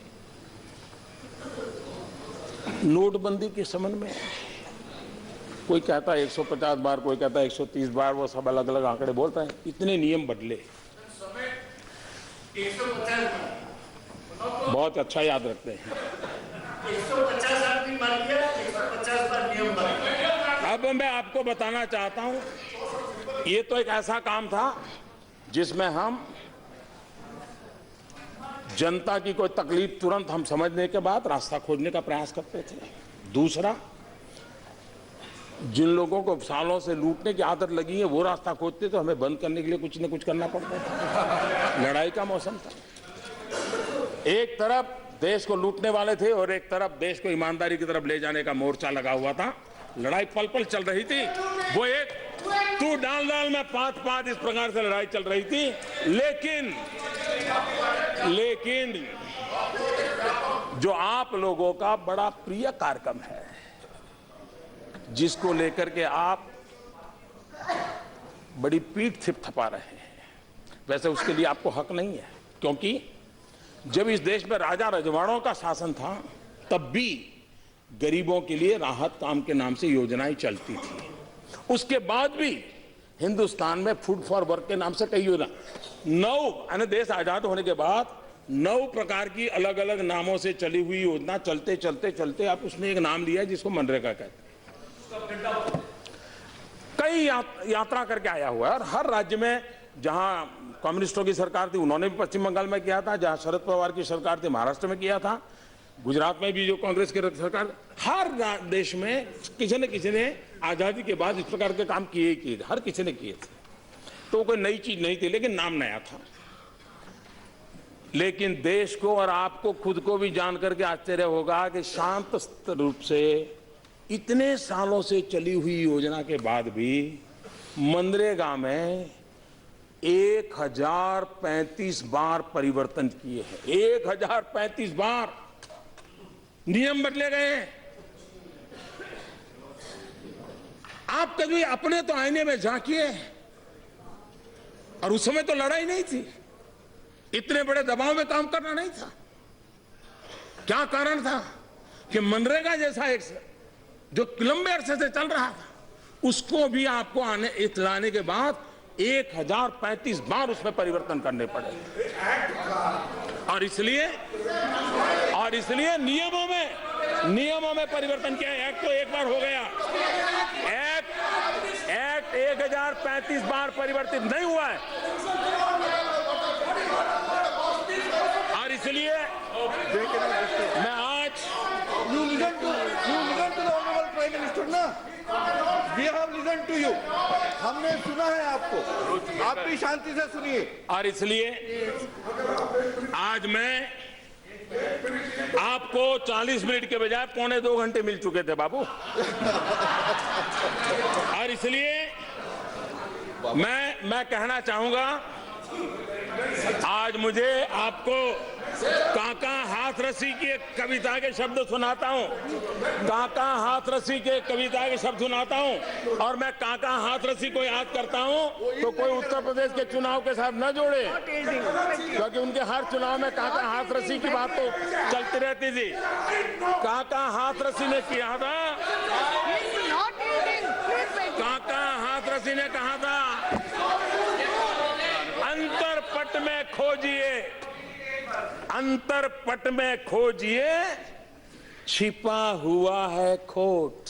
नोटबंदी के संबंध में कोई कहता है 150 बार, कोई कहता है 130 बार, वो सब अलग अलग आंकड़े बोलते हैं। इतने नियम बदले, 150 बहुत अच्छा याद रखते हैं। 150 आदमी मार दिया, 150 बार नियम बन गया। अब मैं आपको बताना चाहता हूं, ये तो एक ऐसा काम था जिसमें हम जनता की कोई तकलीफ तुरंत हम समझने के बाद रास्ता खोजने का प्रयास करते थे। दूसरा, जिन लोगों को सालों से लूटने की आदत लगी है वो रास्ता खोजते तो हमें बंद करने के लिए कुछ न कुछ करना पड़ता था। लड़ाई का मौसम था, एक तरफ देश को लूटने वाले थे और एक तरफ देश को ईमानदारी की तरफ ले जाने का मोर्चा लगा हुआ था। लड़ाई पल पल चल रही थी, वो एक तू डाल डाल में पात पात इस प्रकार से लड़ाई चल रही थी। लेकिन जो आप लोगों का बड़ा प्रिय कार्यक्रम है, जिसको लेकर के आप बड़ी पीठ थपथपा रहे हैं, वैसे उसके लिए आपको हक नहीं है, क्योंकि जब इस देश में राजा रजवाड़ों का शासन था तब भी गरीबों के लिए राहत काम के नाम से योजनाएं चलती थी। उसके बाद भी हिंदुस्तान में फूड फॉर वर्क के नाम से कई योजना, 9 देश आजाद होने के बाद 9 प्रकार की अलग अलग नामों से चली हुई योजना चलते चलते चलते आप उसने एक नाम लिया जिसको मनरेगा कहते हैं। कई यात्रा करके आया हुआ है और हर राज्य में, जहां कम्युनिस्टों की सरकार थी उन्होंने भी पश्चिम बंगाल में किया था, जहां शरद पवार की सरकार थी महाराष्ट्र में किया था, गुजरात में भी जो कांग्रेस की सरकार, हर देश में किसी न किसी ने आजादी के बाद इस प्रकार के काम किए ही किए थे, हर किसी ने किए थे। तो कोई नई चीज नहीं थी, लेकिन नाम नया था। लेकिन देश को और आपको खुद को भी जान करके आश्चर्य होगा कि शांत रूप से इतने सालों से चली हुई योजना के बाद भी मनरेगा में 1035 बार परिवर्तन किए हैं। 1035 बार नियम बदले गए। आप कभी अपने तो आईने में झांकिए, और उस समय तो लड़ाई नहीं थी, इतने बड़े दबाव में काम करना नहीं था। क्या कारण था कि मनरेगा जैसा एक जो लंबे अरसे से चल रहा था, उसको भी आपको लाने के बाद 1035 बार उसमें परिवर्तन करने पड़े। और इसलिए नियमों में परिवर्तन किया। एक्ट तो एक बार हो गया, एक्ट 1035 बार परिवर्तित नहीं हुआ है। और इसलिए मैं आज You listen to the honorable Prime Minister ना? We have listened to you. हमने सुना है आपको, आप भी शांति से सुनिए। और इसलिए आज मैं आपको 40 मिनट के बजाय 1.25 घंटे मिल चुके थे बाबू। और इसलिए मैं कहना चाहूंगा, आज मुझे आपको काका हाथरसी की एक कविता के शब्द सुनाता हूं। काका हाथरसी के कविता के शब्द सुनाता हूं, और मैं काका हाथरसी को याद करता हूं तो कोई उत्तर प्रदेश के चुनाव के साथ न जोड़े, क्योंकि उनके हर चुनाव में काका हाथरसी की बात तो चलती रहती थी। काका हाथरसी ने किया था, काका हाथरसी ने कहा था, अंतरपट में खोजिए, अंतरपट में खोजिए, छिपा हुआ है खोट।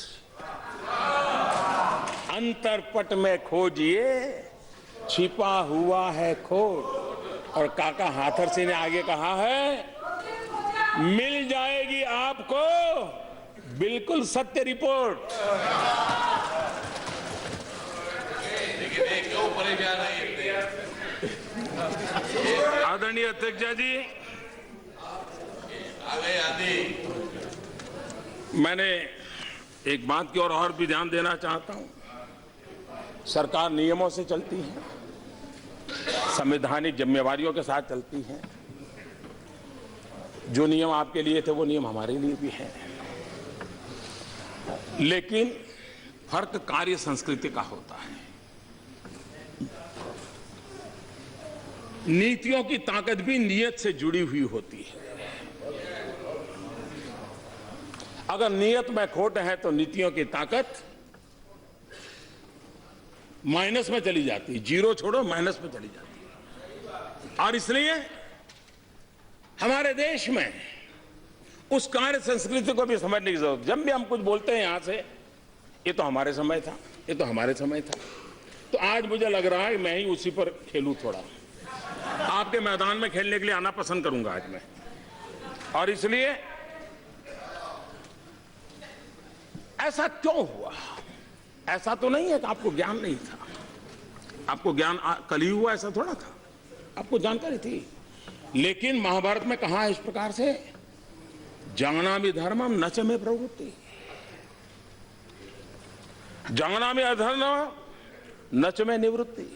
अंतरपट में खोजिए, छिपा हुआ है खोट। और काका हाथरसी ने आगे कहा है, मिल जाएगी आपको बिल्कुल सत्य रिपोर्ट। आदरणीय अध्यक्ष जी, मैंने एक बात की और भी ध्यान देना चाहता हूं। सरकार नियमों से चलती है, संवैधानिक जिम्मेवारियों के साथ चलती है। जो नियम आपके लिए थे वो नियम हमारे लिए भी हैं, लेकिन फर्क कार्य संस्कृति का होता है। नीतियों की ताकत भी नियत से जुड़ी हुई होती है। अगर नियत में खोट है तो नीतियों की ताकत माइनस में चली जाती है, जीरो छोड़ो माइनस में चली जाती है। और इसलिए हमारे देश में उस कार्य संस्कृति को भी समझने की जरूरत। जब भी हम कुछ बोलते हैं यहां से, ये तो हमारे समय था, ये तो हमारे समय था, तो आज मुझे लग रहा है मैं ही उसी पर खेलूं थोड़ा। आपके मैदान में खेलने के लिए आना पसंद करूंगा आज मैं। और इसलिए ऐसा क्यों हुआ? ऐसा तो नहीं है कि आपको ज्ञान नहीं था, आपको ज्ञान कल ही हुआ, ऐसा थोड़ा था, आपको जानकारी थी। लेकिन महाभारत में कहा है इस प्रकार से, जानामि धर्मम न च मे प्रवृत्ति, जानामि अधर्म न च मे निवृत्ति।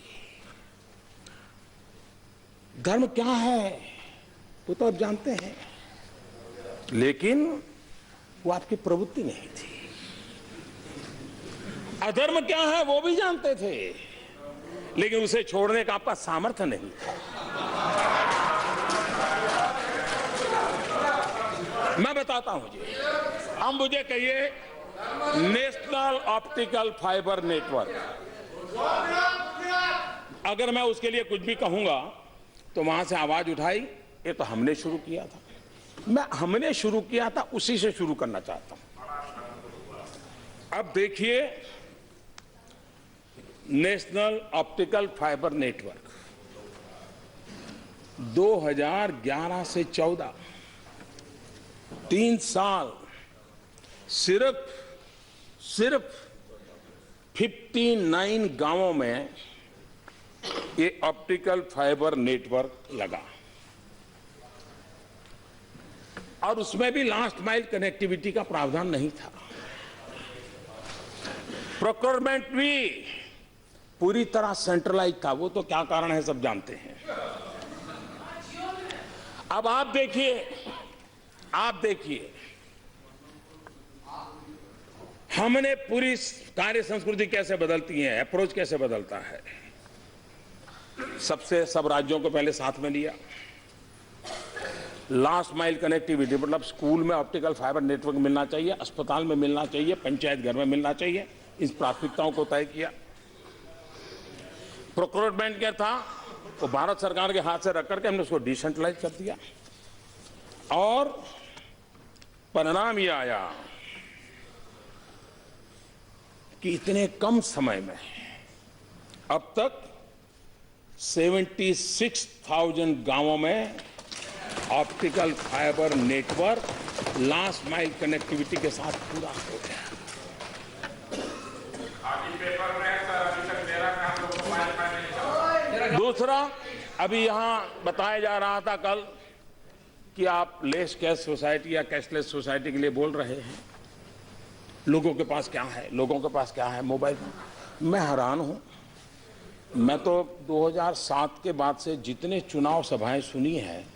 धर्म क्या है वो तो आप जानते हैं, लेकिन वो आपकी प्रवृत्ति नहीं थी। अधर्म क्या है वो भी जानते थे, लेकिन उसे छोड़ने का आपका सामर्थ्य नहीं था। मैं बताता हूं जी, अब मुझे कहिए नेशनल ऑप्टिकल फाइबर नेटवर्क, अगर मैं उसके लिए कुछ भी कहूंगा तो वहां से आवाज उठाई, ये तो हमने शुरू किया था। मैं हमने शुरू किया था उसी से शुरू करना चाहता हूं। अब देखिए, नेशनल ऑप्टिकल फाइबर नेटवर्क 2011 से 14 3 साल सिर्फ 59 गांवों में ये ऑप्टिकल फाइबर नेटवर्क लगा, और उसमें भी लास्ट माइल कनेक्टिविटी का प्रावधान नहीं था। प्रोक्योरमेंट भी पूरी तरह सेंट्रलाइज था। वो तो क्या कारण है सब जानते हैं। अब आप देखिए हमने पूरी कार्य संस्कृति कैसे बदलती है, अप्रोच कैसे बदलता है। सब राज्योों को पहले साथ में लिया। लास्ट माइल कनेक्टिविटी मतलब स्कूल में ऑप्टिकल फाइबर नेटवर्क मिलना चाहिए, अस्पताल में मिलना चाहिए, पंचायत घर में मिलना चाहिए, इस प्राथमिकताओं को तय किया। प्रोक्योरमेंट क्या था, वो भारत सरकार के हाथ से रख करके हमने उसको डिसेंट्रलाइज कर दिया, और परिणाम ये आया कि इतने कम समय में अब तक 76,000 गांवों में optical fibre network last mile connectivity के साथ पूरा हो गया। दूसरा, अभी यहां बताया जा रहा था कल कि आप लेस कैश सोसाइटी या कैशलेस सोसाइटी के लिए बोल रहे हैं। लोगों के पास क्या है, लोगों के पास क्या है, मोबाइल फोन। मैं हैरान हूं, मैं तो 2007 के बाद से जितने चुनाव सभाएं सुनी हैं,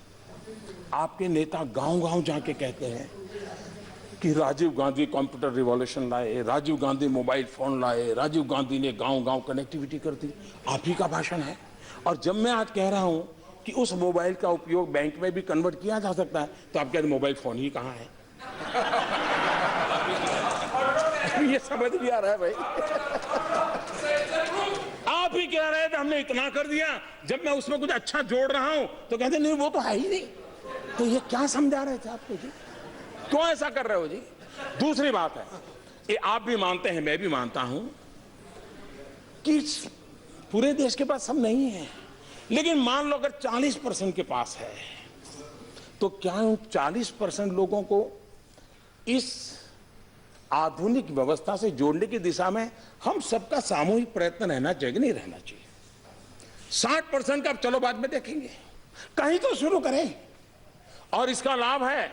आपके नेता गांव-गांव जाके कहते हैं कि राजीव गांधी कंप्यूटर रिवॉल्यूशन लाए, राजीव गांधी मोबाइल फोन लाए, राजीव गांधी ने गांव-गांव कनेक्टिविटी कर दी। आप ही का भाषण है। और जब मैं आज कह रहा हूं कि उस मोबाइल का उपयोग बैंक में भी कन्वर्ट किया जा सकता है, तो आप कहते हैं मोबाइल फोन ही कहां है। ये समझ भी आ रहा है भाई। आप ही कह रहे थे हमने इतना कर दिया, जब मैं उसमें कुछ अच्छा जोड़ रहा हूं तो कहते नहीं वो तो है ही नहीं। तो ये क्या समझा रहे थे आपको जी, क्यों ऐसा कर रहे हो जी। दूसरी बात है, ये आप भी मानते हैं, मैं भी मानता हूं कि पूरे देश के पास सब नहीं है, लेकिन मान लो अगर 40% के पास है, तो क्या उन 40% लोगों को इस आधुनिक व्यवस्था से जोड़ने की दिशा में हम सबका सामूहिक प्रयत्न रहना चाहिए कि नहीं रहना चाहिए। 60% का अब चलो बाद में देखेंगे, कहीं तो शुरू करें। और इसका लाभ है,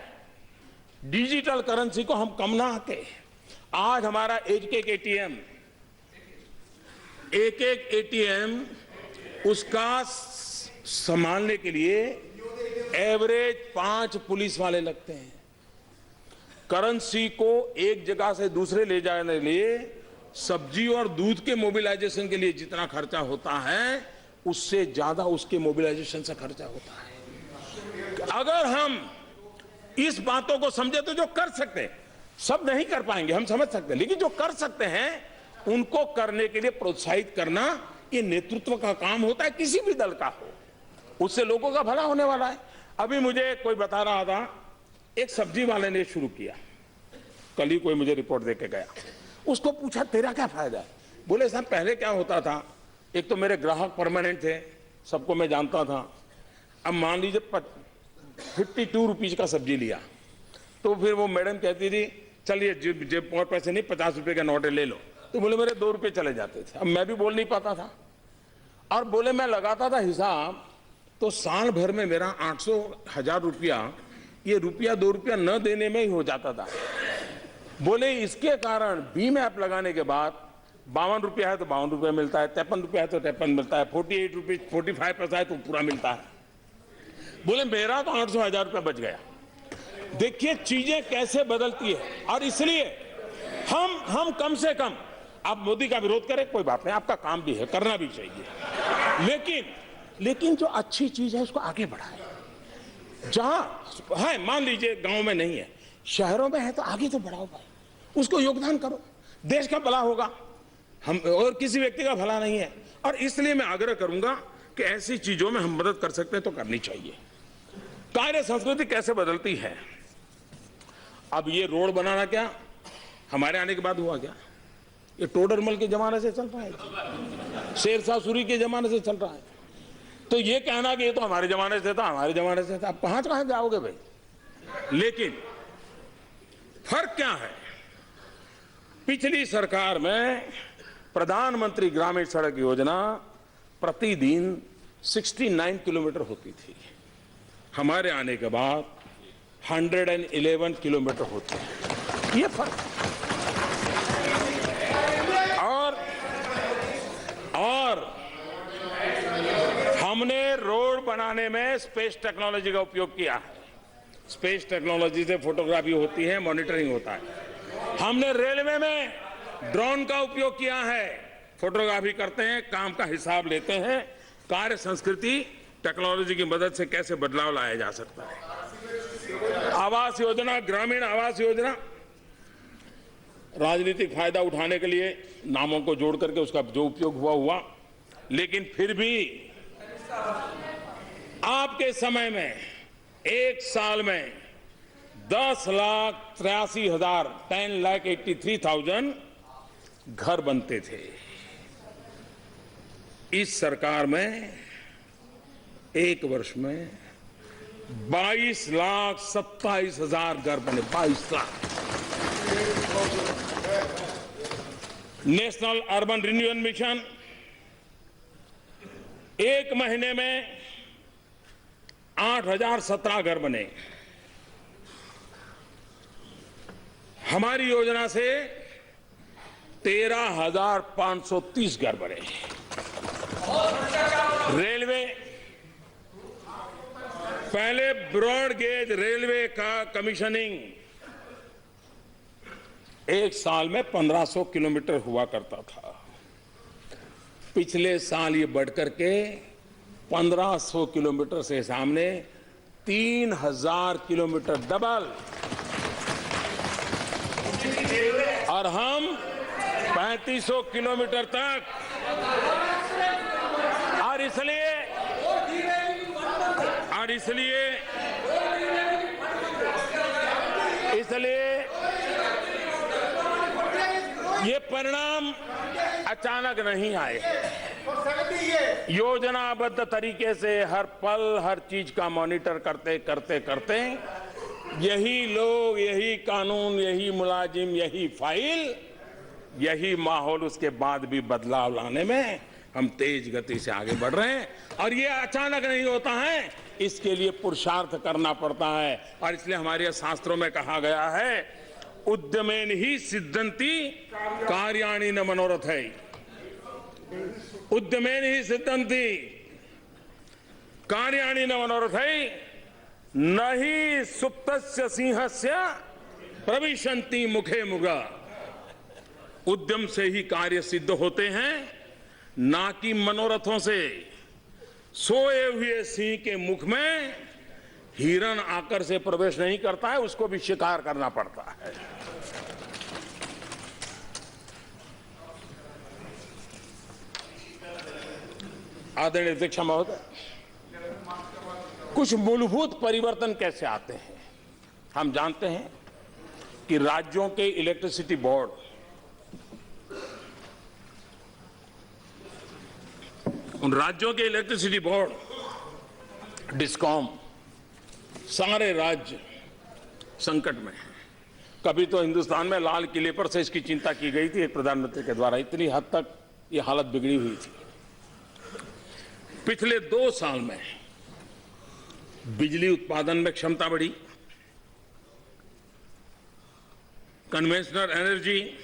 डिजिटल करेंसी को हम कम ना आके, आज हमारा एक एक एटीएम उसका संभालने के लिए एवरेज 5 पुलिस वाले लगते हैं। करेंसी को एक जगह से दूसरे ले जाने के लिए सब्जी और दूध के मोबिलाइजेशन के लिए जितना खर्चा होता है, उससे ज्यादा उसके मोबिलाइजेशन से खर्चा होता है। अगर हम इस बातों को समझे तो जो कर सकते हैं, सब नहीं कर पाएंगे हम समझ सकते हैं, लेकिन जो कर सकते हैं उनको करने के लिए प्रोत्साहित करना ये नेतृत्व का काम होता है, किसी भी दल का हो। उससे लोगों का भला होने वाला है। अभी मुझे कोई बता रहा था, एक सब्जी वाले ने शुरू किया, कल ही कोई मुझे रिपोर्ट देके गया। उसको पूछा तेरा क्या फायदा है? बोले साहब पहले क्या होता था, एक तो मेरे ग्राहक परमानेंट थे, सबको मैं जानता था। अब मान लीजिए 52 रुपीज का सब्जी लिया तो फिर वो मैडम कहती थी चलिए जेब और पैसे नहीं, 50 रुपए का नोट ले लो, तो बोले मेरे 2 रुपए चले जाते थे। अब मैं भी बोल नहीं पाता था और बोले मैं लगाता था हिसाब, तो साल भर में मेरा 800,000 रुपया ये रुपया 2 रुपया न देने में ही हो जाता था। बोले इसके कारण भीम ऐप लगाने के बाद 52 रुपया है तो 52 रुपया मिलता है, 53 रुपया है तो 53 मिलता है, 48 रुपीज 45 पैसा है तो पूरा मिलता है। बोले मेरा तो 800,000 रुपया बच गया। देखिए चीजें कैसे बदलती है। और इसलिए हम कम से कम, आप मोदी का विरोध करें कोई बात नहीं, आपका काम भी है, करना भी चाहिए, लेकिन जो अच्छी चीज है उसको आगे बढ़ाएं। जहां है मान लीजिए गांव में नहीं है, शहरों में है तो आगे तो बढ़ाओ भाई, उसको योगदान करो, देश का भला होगा, हम और किसी व्यक्ति का भला नहीं है। और इसलिए मैं आग्रह करूंगा कि ऐसी चीजों में हम मदद कर सकते हैं तो करनी चाहिए। कार्य संस्कृति कैसे बदलती है। अब ये रोड बनाना क्या हमारे आने के बाद हुआ क्या? ये टोडरमल के जमाने से चल रहा है, शेरशाह सूरी के जमाने से चल रहा है। तो ये कहना कि ये तो हमारे जमाने से था, हमारे जमाने से था, अब कहां जाओगे भाई? लेकिन फर्क क्या है? पिछली सरकार में प्रधानमंत्री ग्रामीण सड़क योजना प्रतिदिन 69 किलोमीटर होती थी, हमारे आने के बाद 111 किलोमीटर होती है। ये फर्क। और हमने रोड बनाने में स्पेस टेक्नोलॉजी का उपयोग किया है। स्पेस टेक्नोलॉजी से फोटोग्राफी होती है, मॉनिटरिंग होता है। हमने रेलवे में ड्रोन का उपयोग किया है, फोटोग्राफी करते हैं, काम का हिसाब लेते हैं। कार्य संस्कृति टेक्नोलॉजी की मदद से कैसे बदलाव लाया जा सकता है। आवास योजना, ग्रामीण आवास योजना, राजनीतिक फायदा उठाने के लिए नामों को जोड़ करके उसका जो उपयोग हुआ, लेकिन फिर भी आपके समय में एक साल में 10,83,000 घर बनते थे। इस सरकार में एक वर्ष में 22,27,000 घर बने। 22 lakh. National urban renewal mission एक महीने में 8,017 घर बने। हमारी योजना से 13,530 घर बने। रेलवे, पहले ब्रॉड गेज रेलवे का कमीशनिंग एक साल में 1,500 किलोमीटर हुआ करता था। पिछले साल ये बढ़कर के 1,500 किलोमीटर से सामने 3,000 किलोमीटर, डबल। और हम 3,500 किलोमीटर तक। और इसलिए ये परिणाम अचानक नहीं आए। योजनाबद्ध तरीके से हर पल हर चीज का मॉनिटर करते करते यही लोग, यही कानून, यही मुलाजिम, यही फाइल, यही माहौल, उसके बाद भी बदलाव लाने में हम तेज गति से आगे बढ़ रहे हैं। और ये अचानक नहीं होता है, इसके लिए पुरुषार्थ करना पड़ता है। और इसलिए हमारे शास्त्रों में कहा गया है, उद्यमेन ही सिद्धंति कार्याणि न मनोरथै। उद्यमेन ही सिद्धंति कार्याणि न मनोरथै, न ही सुप्तस्य सिंहस्य प्रविशन्ति मुखे मुगा। उद्यम से ही कार्य सिद्ध होते हैं, ना कि मनोरथों से। सोए हुए सिंह के मुख में हिरण आकर से प्रवेश नहीं करता है, उसको भी शिकार करना पड़ता है। आदरणीय अध्यक्ष महोदय, कुछ मूलभूत परिवर्तन कैसे आते हैं। हम जानते हैं कि राज्यों के इलेक्ट्रिसिटी बोर्ड उन राज्यों के इलेक्ट्रिसिटी बोर्ड डिस्कॉम सारे राज्य संकट में हैं। कभी तो हिंदुस्तान में लाल किले पर से इसकी चिंता की गई थी एक प्रधानमंत्री के द्वारा, इतनी हद तक ये हालत बिगड़ी हुई थी। पिछले 2 साल में बिजली उत्पादन में क्षमता बढ़ी, कन्वेंशनल एनर्जी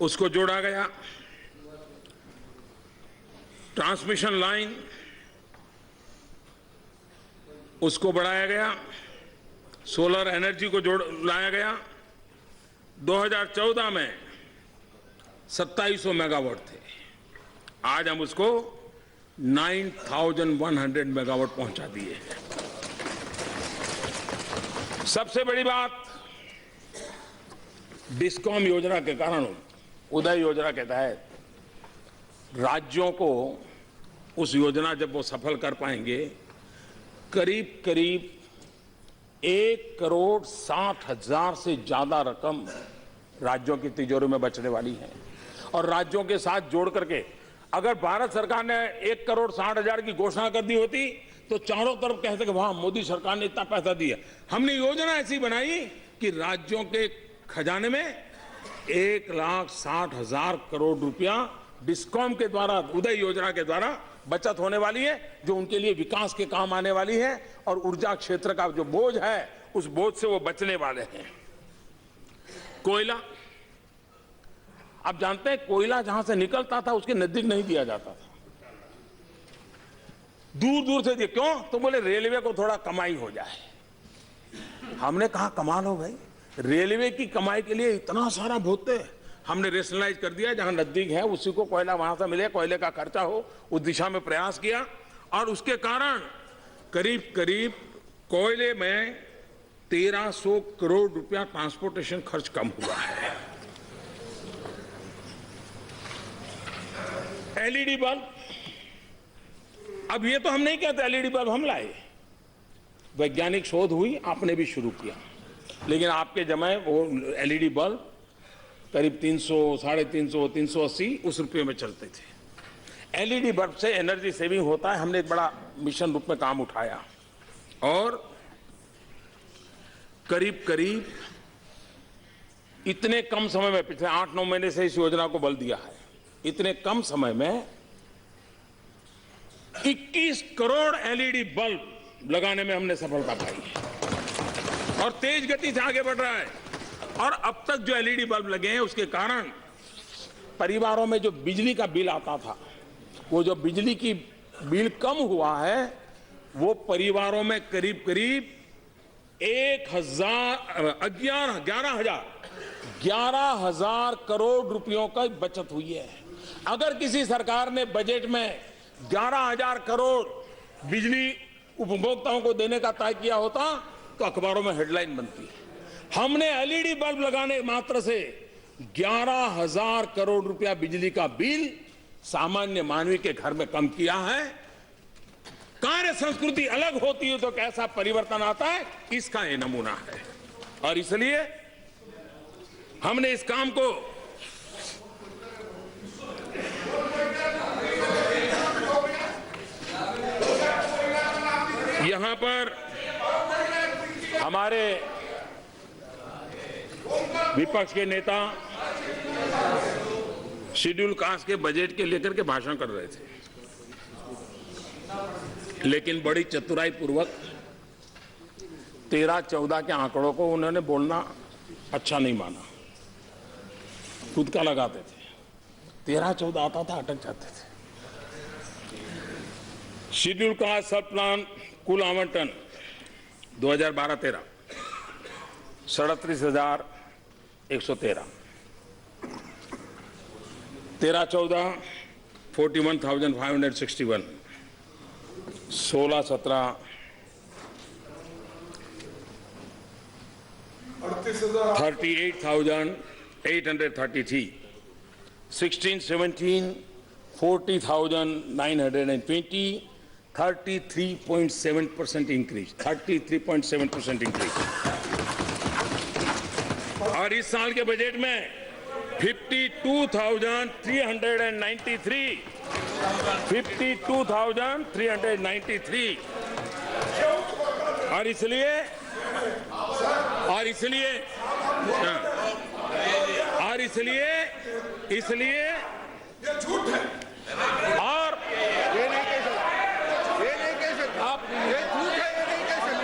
उसको जोड़ा गया, ट्रांसमिशन लाइन उसको बढ़ाया गया, सोलर एनर्जी को जोड़ लाया गया। 2014 में 2700 मेगावाट थे, आज हम उसको 9100 मेगावाट पहुंचा दिए हैं। सबसे बड़ी बात, डिस्कॉम योजना के कारण, उदय योजना के तहत राज्यों को उस योजना जब वो सफल कर पाएंगे, करीब करीब 1,60,00,000 से ज्यादा रकम राज्यों की तिजोरी में बचने वाली है। और राज्यों के साथ जोड़ करके अगर भारत सरकार ने 1,60,00,000 की घोषणा कर दी होती तो चारों तरफ कहते कि वाह, मोदी सरकार ने इतना पैसा दिया। हमने योजना ऐसी बनाई कि राज्यों के खजाने में 1,60,000 करोड़ रुपया डिस्कॉम के द्वारा, उदय योजना के द्वारा बचत होने वाली है, जो उनके लिए विकास के काम आने वाली है। और ऊर्जा क्षेत्र का जो बोझ है, उस बोझ से वो बचने वाले हैं। कोयला, आप जानते हैं कोयला जहां से निकलता था उसके नजदीक नहीं दिया जाता था, दूर दूर से दिया। क्यों? तो बोले रेलवे को थोड़ा कमाई हो जाए। हमने कहा कमाल हो भाई, रेलवे की कमाई के लिए इतना सारा भोगते। हमने रेशनलाइज कर दिया, जहां नजदीक है उसी को कोयला वहां से मिले, कोयले का खर्चा हो, उस दिशा में प्रयास किया। और उसके कारण करीब करीब कोयले में 1300 करोड़ रुपया ट्रांसपोर्टेशन खर्च कम हुआ है। एलईडी बल्ब, अब ये तो हम नहीं कहते एलईडी बल्ब हम लाए, वैज्ञानिक शोध हुई, आपने भी शुरू किया, लेकिन आपके जमाने वो एलईडी बल्ब करीब 300, 350, 380 उस रुपये में चलते थे। एलईडी बल्ब से एनर्जी सेविंग होता है। हमने एक बड़ा मिशन रूप में काम उठाया और करीब करीब इतने कम समय में, पिछले 8-9 महीने से इस योजना को बल दिया है, इतने कम समय में 21 करोड़ एलईडी बल्ब लगाने में हमने सफलता पाई है और तेज गति से आगे बढ़ रहा है। और अब तक जो एलईडी बल्ब लगे हैं उसके कारण परिवारों में जो बिजली का बिल आता था, वो जो बिजली की बिल कम हुआ है, वो परिवारों में करीब करीब 11,000 करोड़ रुपयों का बचत हुई है। अगर किसी सरकार ने बजट में 11,000 करोड़ बिजली उपभोक्ताओं को देने का तय किया होता तो अखबारों में हेडलाइन बनती। हमने एलईडी बल्ब लगाने मात्र से 11,000 करोड़ रुपया बिजली का बिल सामान्य मानवी के घर में कम किया है। कार्य संस्कृति अलग होती है तो कैसा परिवर्तन आता है, इसका ये नमूना है। और इसलिए हमने इस काम को यहां पर हमारे विपक्ष के नेता शेड्यूल कास्ट के बजट के लेकर के भाषण कर रहे थे, लेकिन बड़ी चतुराई पूर्वक 13-14 के आंकड़ों को उन्होंने बोलना अच्छा नहीं माना, खुद का लगाते थे। 13-14 आता था, अटक जाते थे। शेड्यूल कास्ट सब प्लान कुल आवंटन 2012-13 37,113, 13-14 41,561, 16-17 38,833, 16-17 40,920, 33.7% increase, 33.7% increase. और इस साल के बजट में 52,393, 52,393, और इसलिए झूठ है। और ये नहीं कह सकते, ये नहीं कह सकते, आप ये झूठ है, ये नहीं कह सकते।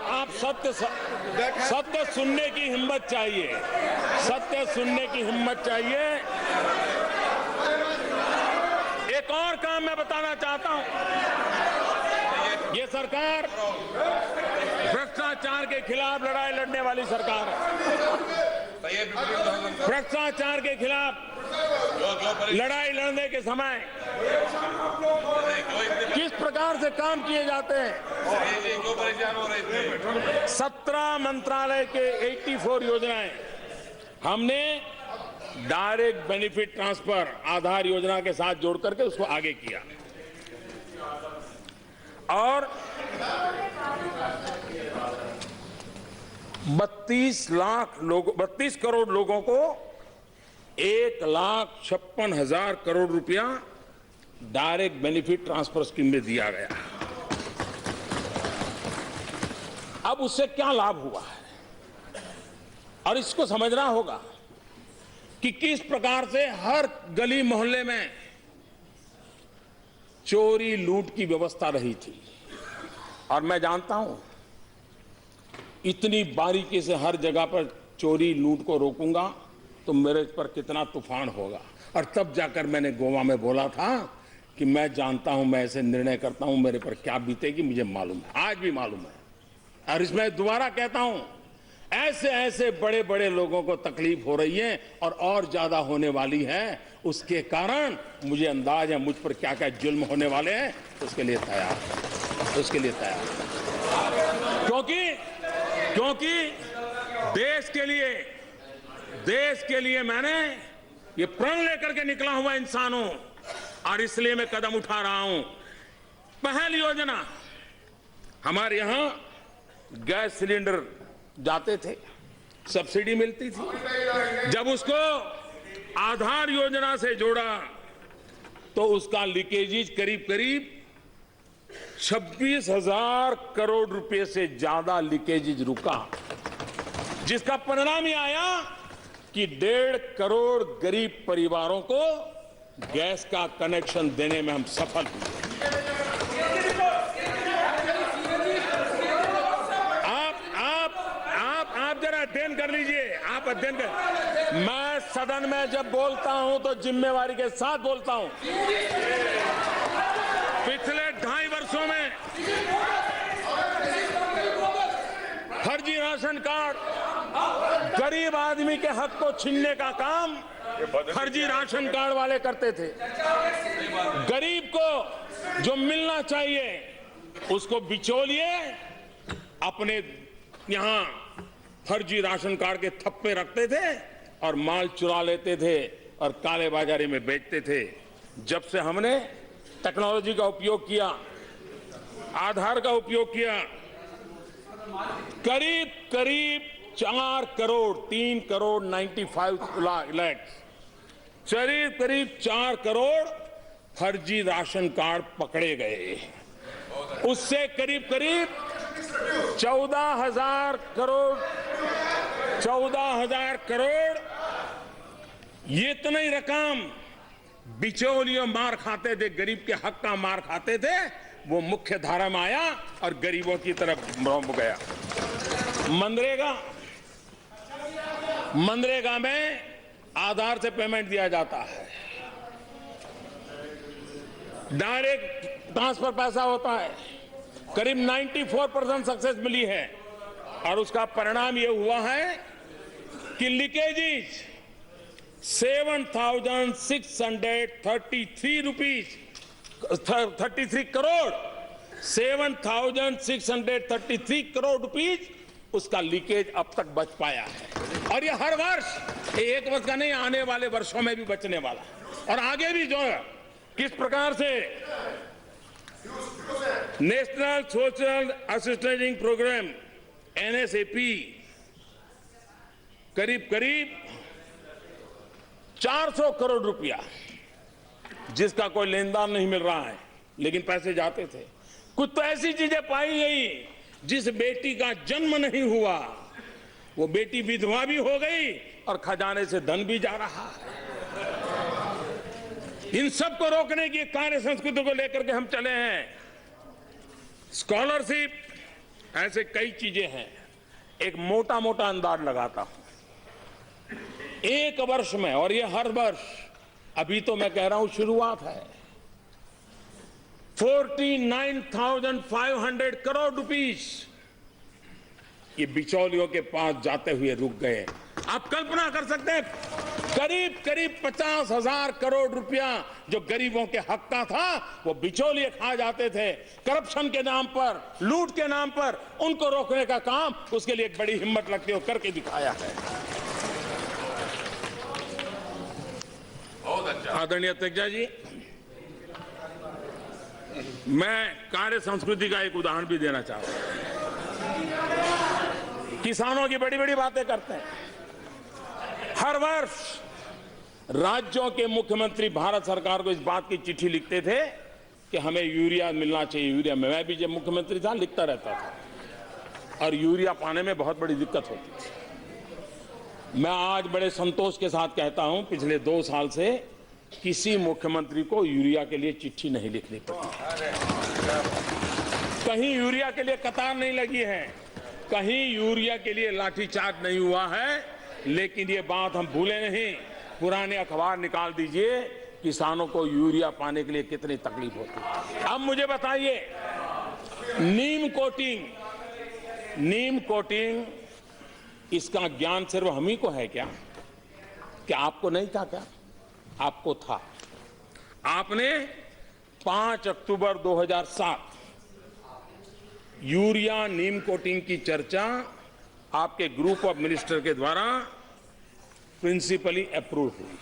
आप सत्य सुनने की हिम्मत चाहिए, सत्य सुनने की हिम्मत चाहिए। एक और काम मैं बताना चाहता हूं, ये सरकार भ्रष्टाचार के खिलाफ लड़ाई लड़ने वाली सरकार है। भ्रष्टाचार के खिलाफ लड़ाई लड़ने के समय किस प्रकार से काम किए जाते हैं। 17 मंत्रालय के 84 योजनाएं हमने डायरेक्ट बेनिफिट ट्रांसफर आधार योजना के साथ जोड़ करके उसको आगे किया, और 32 करोड़ लोगों को 1,56,000 करोड़ रुपया डायरेक्ट बेनिफिट ट्रांसफर स्कीम में दिया गया। अब उससे क्या लाभ हुआ है, और इसको समझना होगा कि किस प्रकार से हर गली मोहल्ले में चोरी लूट की व्यवस्था रही थी। और मैं जानता हूं इतनी बारीकी से हर जगह पर चोरी लूट को रोकूंगा तो मेरे पर कितना तूफान होगा। और तब जाकर मैंने गोवा में बोला था कि मैं जानता हूं, मैं ऐसे निर्णय करता हूं, मेरे पर क्या बीतेगी मुझे मालूम है, आज भी मालूम है। और इसमें दोबारा कहता हूं, ऐसे ऐसे बड़े बड़े लोगों को तकलीफ हो रही है और ज्यादा होने वाली है। उसके कारण मुझे अंदाज है मुझ पर क्या क्या जुल्म होने वाले हैं, उसके लिए तैयार, उसके लिए तैयार। क्योंकि देश के लिए मैंने ये प्रण लेकर के निकला हुआ इंसान हूं, और इसलिए मैं कदम उठा रहा हूं। पहली योजना, हमारे यहां गैस सिलेंडर जाते थे, सब्सिडी मिलती थी। जब उसको आधार योजना से जोड़ा तो उसका लीकेजेज करीब 26,000 करोड़ रुपए से ज्यादा लीकेजेज रुका, जिसका परिणाम यह आया कि 1.5 करोड़ गरीब परिवारों को गैस का कनेक्शन देने में हम सफल हुए। आप जरा अध्ययन कर लीजिए, आप अध्ययन कर। मैं सदन में जब बोलता हूं तो जिम्मेवारी के साथ बोलता हूं। पिछले 2.5 वर्षों में फर्जी राशन कार्ड, गरीब आदमी के हक को छीनने का काम फर्जी राशन कार्ड वाले करते थे। गरीब को जो मिलना चाहिए उसको बिचौलिए अपने यहां फर्जी राशन कार्ड के थप्पे रखते थे और माल चुरा लेते थे और काले बाजारी में बेचते थे। जब से हमने टेक्नोलॉजी का उपयोग किया, आधार का उपयोग किया, करीब 4 करोड़ 3 करोड़ 95 लाख करीब 4 करोड़ फर्जी राशन कार्ड पकड़े गए। उससे करीब 14,000 करोड़ ये इतनी रकम बिचौलियों मार खाते थे, गरीब के हक का मार खाते थे, वो मुख्य धारा में आया और गरीबों की तरफ बढ़ गया। मनरेगा में आधार से पेमेंट दिया जाता है, डायरेक्ट ट्रांसफर पैसा होता है, करीब 94% सक्सेस मिली है। और उसका परिणाम यह हुआ है कि लीकेजेज 7,633 करोड़ 7,633 करोड़ रुपीज उसका लीकेज अब तक बच पाया है। और ये हर वर्ष ये 1 वर्ष का नहीं, आने वाले वर्षों में भी बचने वाला, और आगे भी जो है किस प्रकार से national social assistance programme NSAP करीब 400 करोड़ रुपया, जिसका कोई लेनदार नहीं मिल रहा है लेकिन पैसे जाते थे। कुछ तो ऐसी चीजें पाई गई, जिस बेटी का जन्म नहीं हुआ वो बेटी विधवा भी हो गई और खजाने से धन भी जा रहा है। इन सब को रोकने की कार्य संस्कृति को लेकर के हम चले हैं। स्कॉलरशिप, ऐसे कई चीजें हैं। एक मोटा मोटा अंदाज लगाता हूं, 1 वर्ष में, और ये हर वर्ष, अभी तो मैं कह रहा हूं शुरुआत है, 49,500 करोड़ रुपीस ये बिचौलियों के पास जाते हुए रुक गए। आप कल्पना कर सकते हैं, करीब 50,000 करोड़ रुपया जो गरीबों के हक का था वो बिचौलिए खा जाते थे, करप्शन के नाम पर, लूट के नाम पर। उनको रोकने का काम, उसके लिए एक बड़ी हिम्मत लगती है, करके दिखाया है। आदरणीय अध्यक्ष जी, मैं कार्य संस्कृति का एक उदाहरण भी देना चाहता हूं। किसानों की बड़ी बड़ी बातें करते हैं। हर वर्ष राज्यों के मुख्यमंत्री भारत सरकार को इस बात की चिट्ठी लिखते थे कि हमें यूरिया मिलना चाहिए, यूरिया। मैं भी जब मुख्यमंत्री था लिखता रहता था, और यूरिया पाने में बहुत बड़ी दिक्कत होती थी। मैं आज बड़े संतोष के साथ कहता हूं, पिछले 2 साल से किसी मुख्यमंत्री को यूरिया के लिए चिट्ठी नहीं लिखनी पड़ी। कहीं यूरिया के लिए कतार नहीं लगी है, कहीं यूरिया के लिए लाठीचार्ज नहीं हुआ है। लेकिन ये बात हम भूले नहीं, पुराने अखबार निकाल दीजिए, किसानों को यूरिया पाने के लिए कितनी तकलीफ होती है। अब मुझे बताइए, नीम कोटिंग इसका ज्ञान सिर्फ हम ही को है क्या आपको नहीं था क्या? आपको था। आपने 5 अक्टूबर 2007 यूरिया नीम कोटिंग की चर्चा आपके ग्रुप ऑफ मिनिस्टर के द्वारा प्रिंसिपली अप्रूव हुई।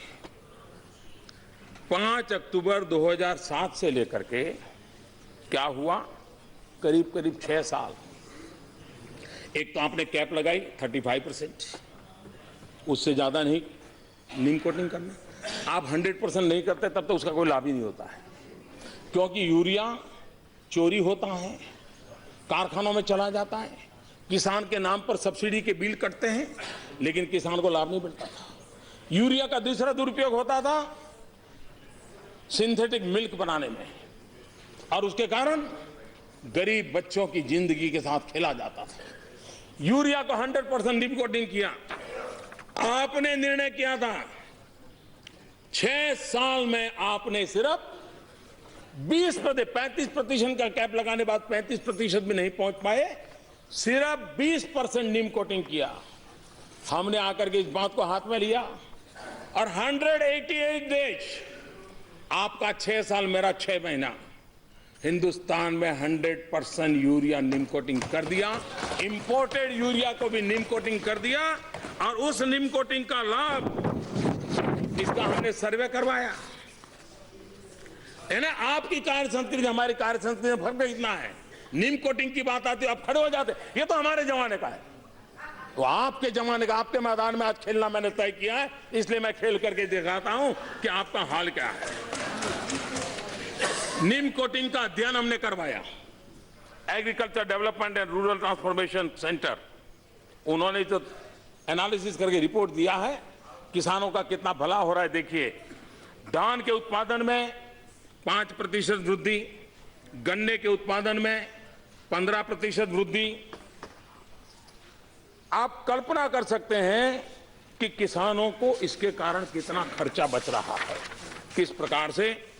5 अक्टूबर 2007 से लेकर के क्या हुआ, करीब 6 साल। एक तो आपने कैप लगाई 35%, उससे ज्यादा नहीं नीम कोटिंग करना। आप 100% नहीं करते तब तो उसका कोई लाभ ही नहीं होता है, क्योंकि यूरिया चोरी होता है, कारखानों में चला जाता है, किसान के नाम पर सब्सिडी के बिल कटते हैं, लेकिन किसान को लाभ नहीं मिलता था। यूरिया का दूसरा दुरुपयोग होता था सिंथेटिक मिल्क बनाने में, और उसके कारण गरीब बच्चों की जिंदगी के साथ खेला जाता था। यूरिया को 100% नीम कोटिंग किया। आपने निर्णय किया था 6 साल में आपने सिर्फ 35% का कैप लगाने बाद 35% भी नहीं पहुंच पाए, सिर्फ 20% नीम कोटिंग किया। हमने आकर के इस बात को हाथ में लिया, और 188 देश, आपका 6 साल मेरा 6 महीना, हिंदुस्तान में 100% यूरिया नीम कोटिंग कर दिया। इंपोर्टेड यूरिया को भी नीम कोटिंग कर दिया, और उस नीम कोटिंग का लाभ, इसका हमने सर्वे करवाया है ना। आपकी कार्य संस्कृति हमारी कार्य संस्कृति में फर्क इतना है, नीम कोटिंग की बात आती है आप खड़े हो जाते, ये तो हमारे जमाने का है। तो आपके जमाने का, आपके मैदान में आज खेलना मैंने तय किया है, इसलिए मैं खेल करके दिखाता हूं कि आपका हाल क्या है। नीम कोटिंग का अध्ययन हमने करवाया, agriculture development and rural transformation centre, उन्होंने तो एनालिसिस करके रिपोर्ट दिया है, किसानों का कितना भला हो रहा है। देखिए, धान के उत्पादन में 5% वृद्धि, गन्ने के उत्पादन में 15% वृद्धि। आप कल्पना कर सकते हैं कि किसानों को इसके कारण कितना खर्चा बच रहा है। किस प्रकार से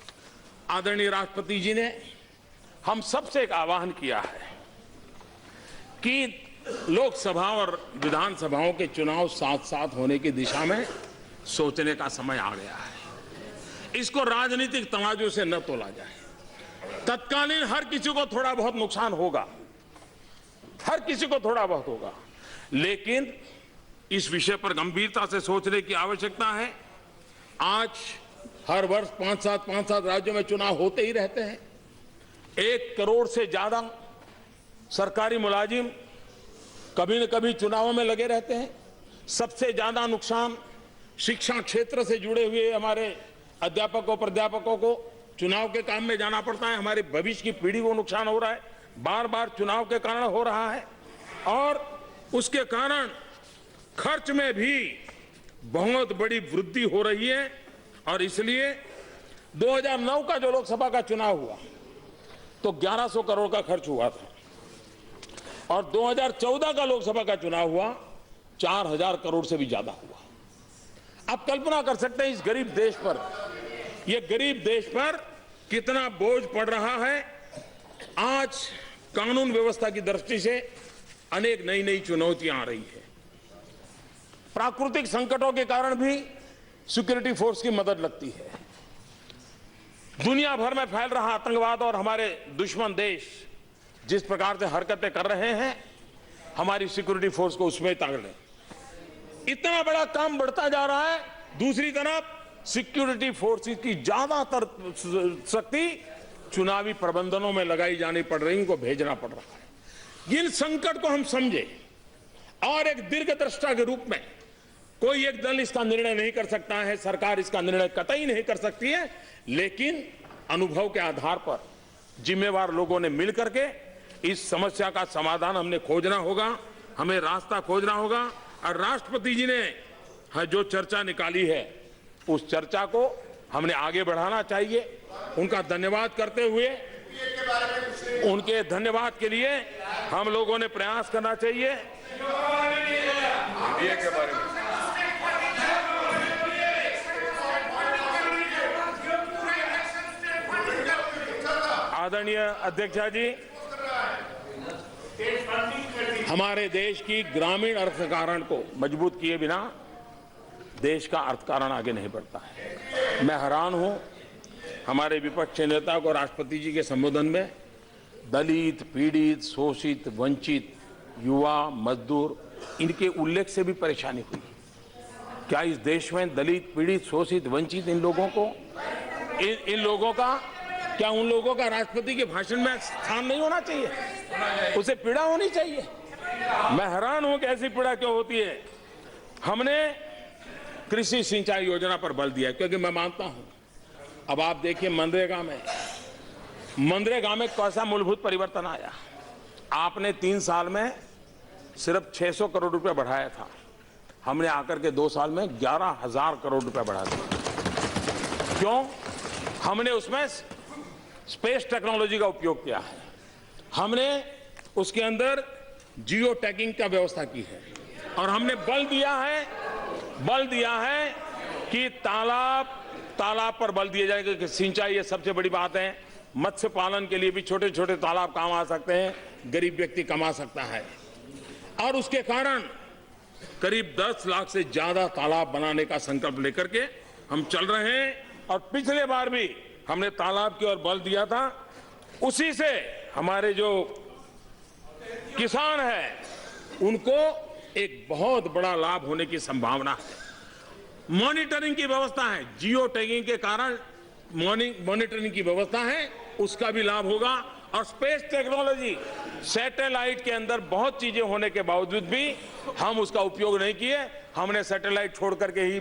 आदरणीय राष्ट्रपति जी ने हम सबसे एक आह्वान किया है कि लोकसभा और विधानसभाओं के चुनाव साथ साथ होने की दिशा में सोचने का समय आ गया है। इसको राजनीतिक तराजू से न तोला जाए। तत्कालीन हर किसी को थोड़ा बहुत नुकसान होगा, हर किसी को थोड़ा बहुत होगा, लेकिन इस विषय पर गंभीरता से सोचने की आवश्यकता है। आज हर वर्ष 5-7 राज्यों में चुनाव होते ही रहते हैं। 1 करोड़ से ज्यादा सरकारी मुलाजिम कभी न कभी चुनावों में लगे रहते हैं। सबसे ज्यादा नुकसान शिक्षा क्षेत्र से जुड़े हुए हमारे अध्यापकों प्राध्यापकों को चुनाव के काम में जाना पड़ता है। हमारे भविष्य की पीढ़ी को नुकसान हो रहा है, बार बार चुनाव के कारण हो रहा है, और उसके कारण खर्च में भी बहुत बड़ी वृद्धि हो रही है। और इसलिए 2009 का जो लोकसभा का चुनाव हुआ तो 1100 करोड़ का खर्च हुआ था, और 2014 का लोकसभा का चुनाव हुआ 4000 करोड़ से भी ज्यादा हुआ। आप कल्पना कर सकते हैं इस गरीब देश पर, ये गरीब देश पर कितना बोझ पड़ रहा है। आज कानून व्यवस्था की दृष्टि से अनेक नई नई चुनौतियां आ रही है। प्राकृतिक संकटों के कारण भी सिक्योरिटी फोर्स की मदद लगती है। दुनिया भर में फैल रहा आतंकवाद और हमारे दुश्मन देश जिस प्रकार से हरकतें कर रहे हैं, हमारी सिक्योरिटी फोर्स को उसमें ताक लें। इतना बड़ा काम बढ़ता जा रहा है, दूसरी तरफ सिक्योरिटी फोर्सेस की ज्यादातर शक्ति चुनावी प्रबंधनों में लगाई जानी पड़ रही, उनको भेजना पड़ रहा है। इन संकट को हम समझे और एक दीर्घदृष्टा के रूप में, कोई एक दल इसका निर्णय नहीं कर सकता है, सरकार इसका निर्णय कतई नहीं कर सकती है, लेकिन अनुभव के आधार पर जिम्मेवार लोगों ने मिलकर के इस समस्या का समाधान हमने खोजना होगा, हमें रास्ता खोजना होगा। और राष्ट्रपति जी ने जो चर्चा निकाली है उस चर्चा को हमने आगे बढ़ाना चाहिए। उनका धन्यवाद करते हुए, उनके धन्यवाद के लिए हम लोगों ने प्रयास करना चाहिए। एनडीए के बारे में आदरणीय अध्यक्षा जी, हमारे देश की ग्रामीण अर्थकारण को मजबूत किए बिना देश का अर्थकारण आगे नहीं बढ़ता है। मैं हैरान हूं, हमारे विपक्ष के नेता को राष्ट्रपति जी के संबोधन में दलित, पीड़ित, शोषित, वंचित, युवा, मजदूर, इनके उल्लेख से भी परेशानी हुई। क्या इस देश में दलित, पीड़ित, शोषित, वंचित इन लोगों का क्या उन लोगों का राष्ट्रपति के भाषण में स्थान नहीं होना चाहिए? उसे पीड़ा होनी चाहिए। मैं हैरान हूं कि ऐसी पीड़ा क्यों होती है। हमने कृषि सिंचाई योजना पर बल दिया क्योंकि मैं मानता हूं, अब आप देखिए मनरेगा में कैसा मूलभूत परिवर्तन आया। आपने 3 साल में सिर्फ 600 करोड़ रुपए बढ़ाया था, हमने आकर के 2 साल में 11,000 करोड़ रुपए बढ़ा दिया। क्यों? हमने उसमें स्पेस टेक्नोलॉजी का उपयोग किया है, हमने उसके अंदर जियो टैगिंग का व्यवस्था की है, और हमने बल दिया है कि तालाब पर बल दिया जाएगा कि सिंचाई, ये सबसे बड़ी बात है। मत्स्य पालन के लिए भी छोटे छोटे तालाब काम आ सकते हैं, गरीब व्यक्ति कमा सकता है, और उसके कारण करीब 10 लाख से ज्यादा तालाब बनाने का संकल्प लेकर के हम चल रहे हैं। और पिछले बार भी हमने तालाब की ओर बल दिया था, उसी से हमारे जो किसान हैं उनको एक बहुत बड़ा लाभ होने की संभावना है। मॉनिटरिंग की व्यवस्था है, जियो टैगिंग के कारण मॉनिटरिंग की व्यवस्था है, उसका भी लाभ होगा। और स्पेस टेक्नोलॉजी, सैटेलाइट के अंदर बहुत चीजें होने के बावजूद भी हम उसका उपयोग नहीं किए। हमने सैटेलाइट छोड़ करके ही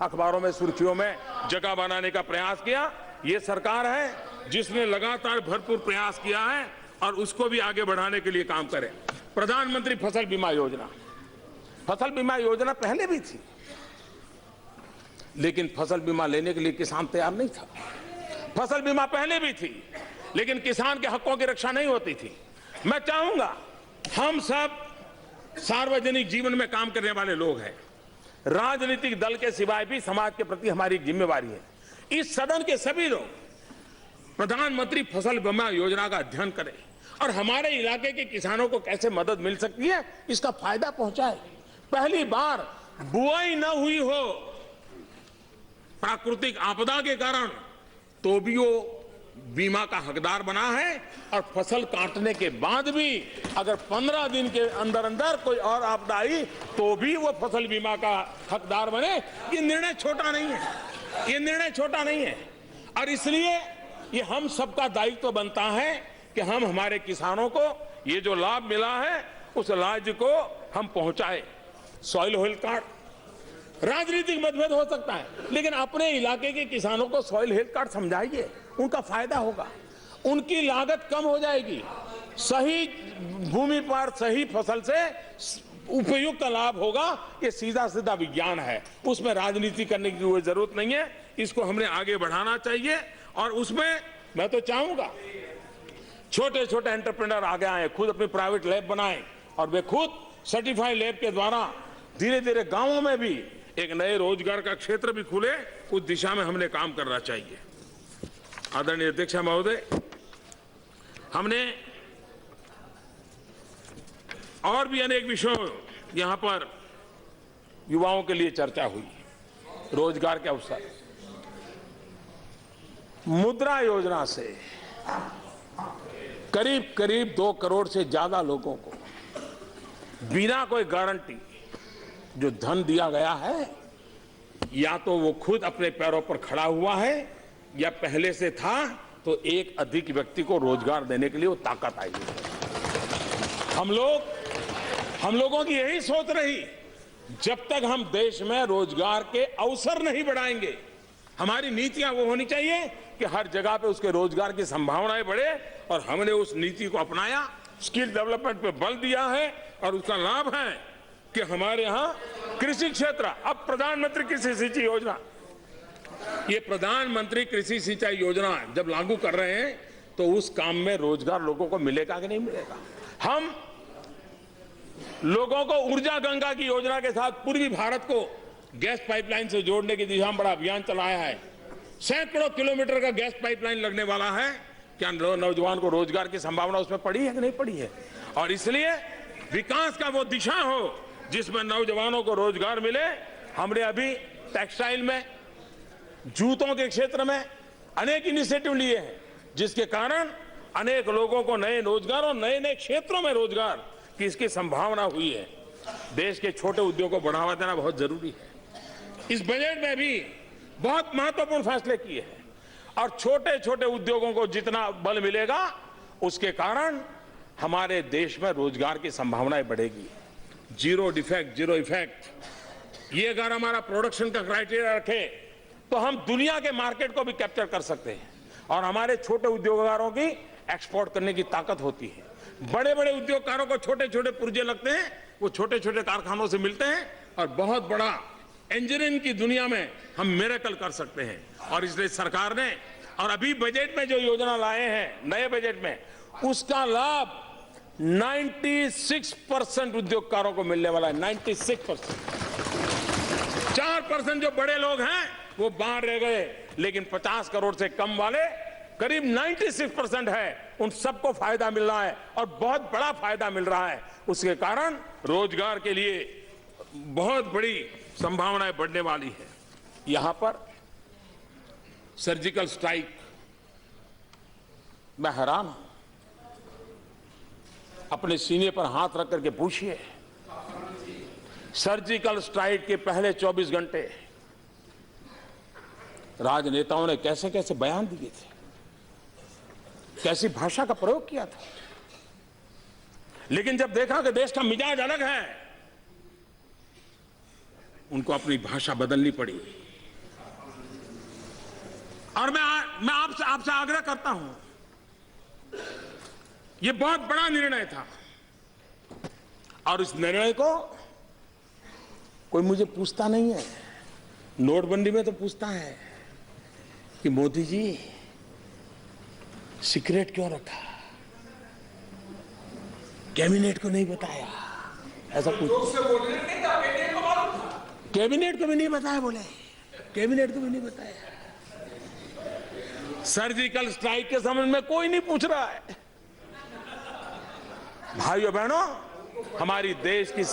अखबारों में, सुर्खियों में जगह बनाने का प्रयास किया। ये सरकार है जिसने लगातार भरपूर प्रयास किया है और उसको भी आगे बढ़ाने के लिए काम करें। प्रधानमंत्री फसल बीमा योजना पहले भी थी, लेकिन फसल बीमा लेने के लिए किसान तैयार नहीं था। फसल बीमा पहले भी थी, लेकिन किसान के हकों की रक्षा नहीं होती थी। मैं चाहूंगा, हम सब सार्वजनिक जीवन में काम करने वाले लोग हैं, राजनीतिक दल के सिवाय भी समाज के प्रति हमारी जिम्मेवारी है। इस सदन के सभी लोग प्रधानमंत्री फसल बीमा योजना का अध्ययन करें और हमारे इलाके के किसानों को कैसे मदद मिल सकती है इसका फायदा पहुंचाए। पहली बार बुआई न हुई हो प्राकृतिक आपदा के कारण, तो भी वो बीमा का हकदार बना है और फसल काटने के बाद भी अगर 15 दिन के अंदर अंदर कोई और आपदा आई तो भी वो फसल बीमा का हकदार बने। ये निर्णय छोटा नहीं है, ये निर्णय छोटा नहीं है। और इसलिए ये हम सबका दायित्व बनता है कि हम हमारे किसानों को ये जो लाभ मिला है उस लाभ को हम पहुंचाए। सॉइल हेल्थ कार्ड, राजनीतिक मतभेद हो सकता है, लेकिन अपने इलाके के किसानों को सॉइल हेल्थ कार्ड समझाइए, उनका फायदा होगा, उनकी लागत कम हो जाएगी, सही भूमि पर सही फसल से उपयुक्त लाभ होगा। ये सीधा सीधा विज्ञान है, उसमें राजनीति करने की कोई जरूरत नहीं है। इसको हमने आगे बढ़ाना चाहिए और उसमें मैं तो चाहूंगा छोटे छोटे एंटरप्रेन्योर आगे आए, खुद अपनी प्राइवेट लैब बनाएं और वे खुद सर्टिफाइड लैब के द्वारा धीरे धीरे गांवों में भी एक नए रोजगार का क्षेत्र भी खुले, उस दिशा में हमने काम करना चाहिए। आदरणीय अध्यक्ष महोदय, हमने और भी अनेक विषयों यहां पर युवाओं के लिए चर्चा हुई, रोजगार के अवसर, मुद्रा योजना से करीब करीब 2 करोड़ से ज्यादा लोगों को बिना कोई गारंटी जो धन दिया गया है, या तो वो खुद अपने पैरों पर खड़ा हुआ है या पहले से था तो एक अधिक व्यक्ति को रोजगार देने के लिए वो ताकत आई है। हम लोगों की यही सोच रही, जब तक हम देश में रोजगार के अवसर नहीं बढ़ाएंगे, हमारी नीतियां वो होनी चाहिए कि हर जगह पे उसके रोजगार की संभावनाएं बढ़े, और हमने उस नीति को अपनाया, स्किल डेवलपमेंट पे बल दिया है और उसका लाभ है कि हमारे यहां कृषि क्षेत्र, अब प्रधानमंत्री कृषि सिंचाई योजना, ये प्रधानमंत्री कृषि सिंचाई योजना जब लागू कर रहे हैं तो उस काम में रोजगार लोगों को मिलेगा कि नहीं मिलेगा। हम लोगों को ऊर्जा गंगा की योजना के साथ पूर्वी भारत को गैस पाइपलाइन से जोड़ने की दिशा में बड़ा अभियान चलाया है। सैकड़ों किलोमीटर का गैस पाइपलाइन लगने वाला है। क्या नौजवान को रोजगार की संभावना उसमें पड़ी है कि नहीं पड़ी है? और इसलिए विकास का वो दिशा हो जिसमें नौजवानों को रोजगार मिले। हमने अभी टेक्सटाइल में, जूतों के क्षेत्र में अनेक इनिशिएटिव लिए हैं, जिसके कारण अनेक लोगों को नए रोजगार और नए नए क्षेत्रों में रोजगार की इसकी संभावना हुई है। देश के छोटे उद्योगों को बढ़ावा देना बहुत जरूरी है। इस बजट में भी बहुत महत्वपूर्ण फैसले किए हैं और छोटे छोटे उद्योगों को जितना बल मिलेगा उसके कारण हमारे देश में रोजगार की संभावनाएं बढ़ेगी। जीरो डिफेक्ट, जीरो इफेक्ट, ये अगर हमारा प्रोडक्शन का क्राइटेरिया रखे तो हम दुनिया के मार्केट को भी कैप्चर कर सकते हैं और हमारे छोटे उद्योगकारों की एक्सपोर्ट करने की ताकत होती है। बड़े बड़े उद्योगकारों को छोटे छोटे पुर्जे लगते हैं, वो छोटे छोटे कारखानों से मिलते हैं और बहुत बड़ा इंजीनियरिंग की दुनिया में हम मिरेकल कर सकते हैं। और इसलिए सरकार ने और अभी बजट में जो योजना लाए हैं नए बजट में, उसका लाभ 96% उद्योगकारों को मिलने वाला है। 96%। 4% जो बड़े लोग हैं वो बाहर रह गए, लेकिन 50 करोड़ से कम वाले करीब 96% है, उन सबको फायदा मिल रहा है और बहुत बड़ा फायदा मिल रहा है। उसके कारण रोजगार के लिए बहुत बड़ी संभावनाएं बढ़ने वाली है। यहां पर सर्जिकल स्ट्राइक, मैं हैरान हूं। अपने सीने पर हाथ रख करके पूछिए, सर्जिकल स्ट्राइक के पहले 24 घंटे राजनेताओं ने कैसे कैसे बयान दिए थे, कैसी भाषा का प्रयोग किया था, लेकिन जब देखा कि देश का मिजाज अलग है, उनको अपनी भाषा बदलनी पड़ी। और मैं आपसे आग्रह करता हूं, यह बहुत बड़ा निर्णय था और इस निर्णय को कोई मुझे पूछता नहीं है। नोटबंदी में तो पूछता है कि मोदी जी सीक्रेट क्यों रखा, कैबिनेट को नहीं बताया, ऐसा कुछ। कैबिनेट को भी नहीं बताया, बोले कैबिनेट को भी नहीं बताया। सर्जिकल स्ट्राइक के संबंध में कोई नहीं पूछ रहा है। भाइयों बहनों, हमारे देश की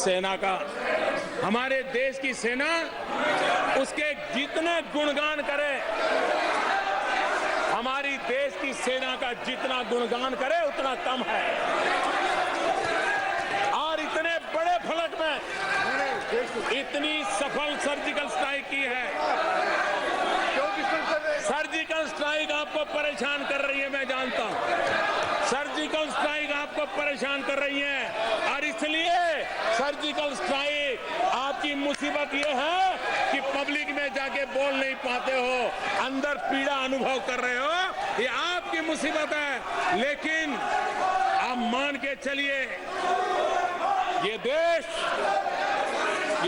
सेना उसके जितने गुणगान करे, हमारी देश की सेना का जितना गुणगान करे उतना कम है। और इतने बड़े फलक में इतनी सफल सर्जिकल स्ट्राइक की है। क्यों डिस्टर्ब कर रहे हैं? सर्जिकल स्ट्राइक आपको परेशान कर रही है, मैं जानता हूं। सर्जिकल स्ट्राइक आपको परेशान कर रही है और इसलिए सर्जिकल स्ट्राइक आपकी मुसीबत ये है कि पब्लिक में जाके बोल नहीं पाते हो, अंदर पीड़ा अनुभव कर रहे हो, ये आपकी मुसीबत है। लेकिन आप मान के चलिए, ये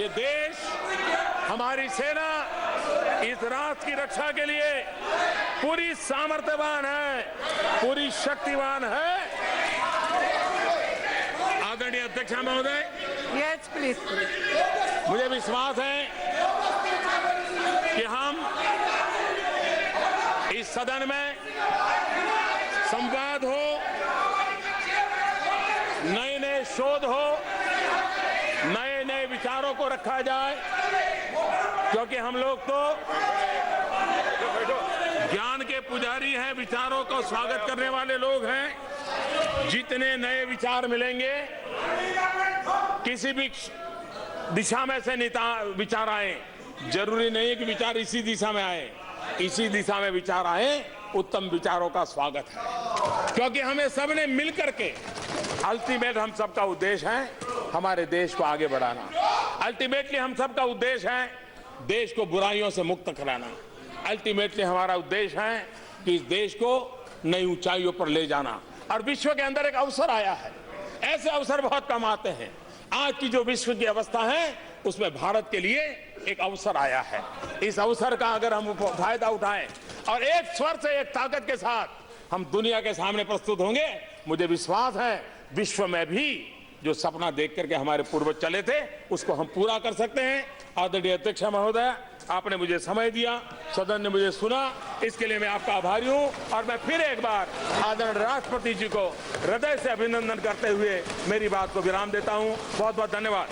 देश हमारी सेना इस राष्ट्र की रक्षा के लिए पूरी सामर्थ्यवान है, पूरी शक्तिवान है। आदरणीय अध्यक्ष महोदय, Yes, please. मुझे विश्वास है कि हम इस सदन में संवाद हो, नए नए शोध हो, नए नए विचारों को रखा जाए, क्योंकि हम लोग तो ज्ञान के पुजारी हैं, विचारों का स्वागत करने वाले लोग हैं। जितने नए विचार मिलेंगे, किसी भी दिशा में से विचार आए, जरूरी नहीं है कि विचार इसी दिशा में आए, इसी दिशा में विचार आए, उत्तम विचारों का स्वागत है। क्योंकि हमें सबने मिलकर के, अल्टीमेट हम सबका उद्देश्य है हमारे देश को आगे बढ़ाना। अल्टीमेटली हम सबका उद्देश्य है देश को बुराइयों से मुक्त कराना। अल्टीमेटली हमारा उद्देश्य है कि इस देश को नई ऊंचाइयों पर ले जाना। और विश्व के अंदर एक अवसर आया है, ऐसे अवसर बहुत कम आते हैं। आज की जो विश्व की अवस्था है उसमें भारत के लिए एक अवसर आया है। इस अवसर का अगर हम फायदा उठाएं और एक स्वर से, एक ताकत के साथ हम दुनिया के सामने प्रस्तुत होंगे, मुझे विश्वास है विश्व में भी जो सपना देख करके हमारे पूर्वज चले थे उसको हम पूरा कर सकते हैं। आदरणीय अध्यक्ष महोदय, आपने मुझे समय दिया, सदन ने मुझे सुना, इसके लिए मैं आपका आभारी हूं। और मैं फिर एक बार आदरणीय राष्ट्रपति जी को हृदय से अभिनंदन करते हुए मेरी बात को विराम देता हूं। बहुत बहुत धन्यवाद।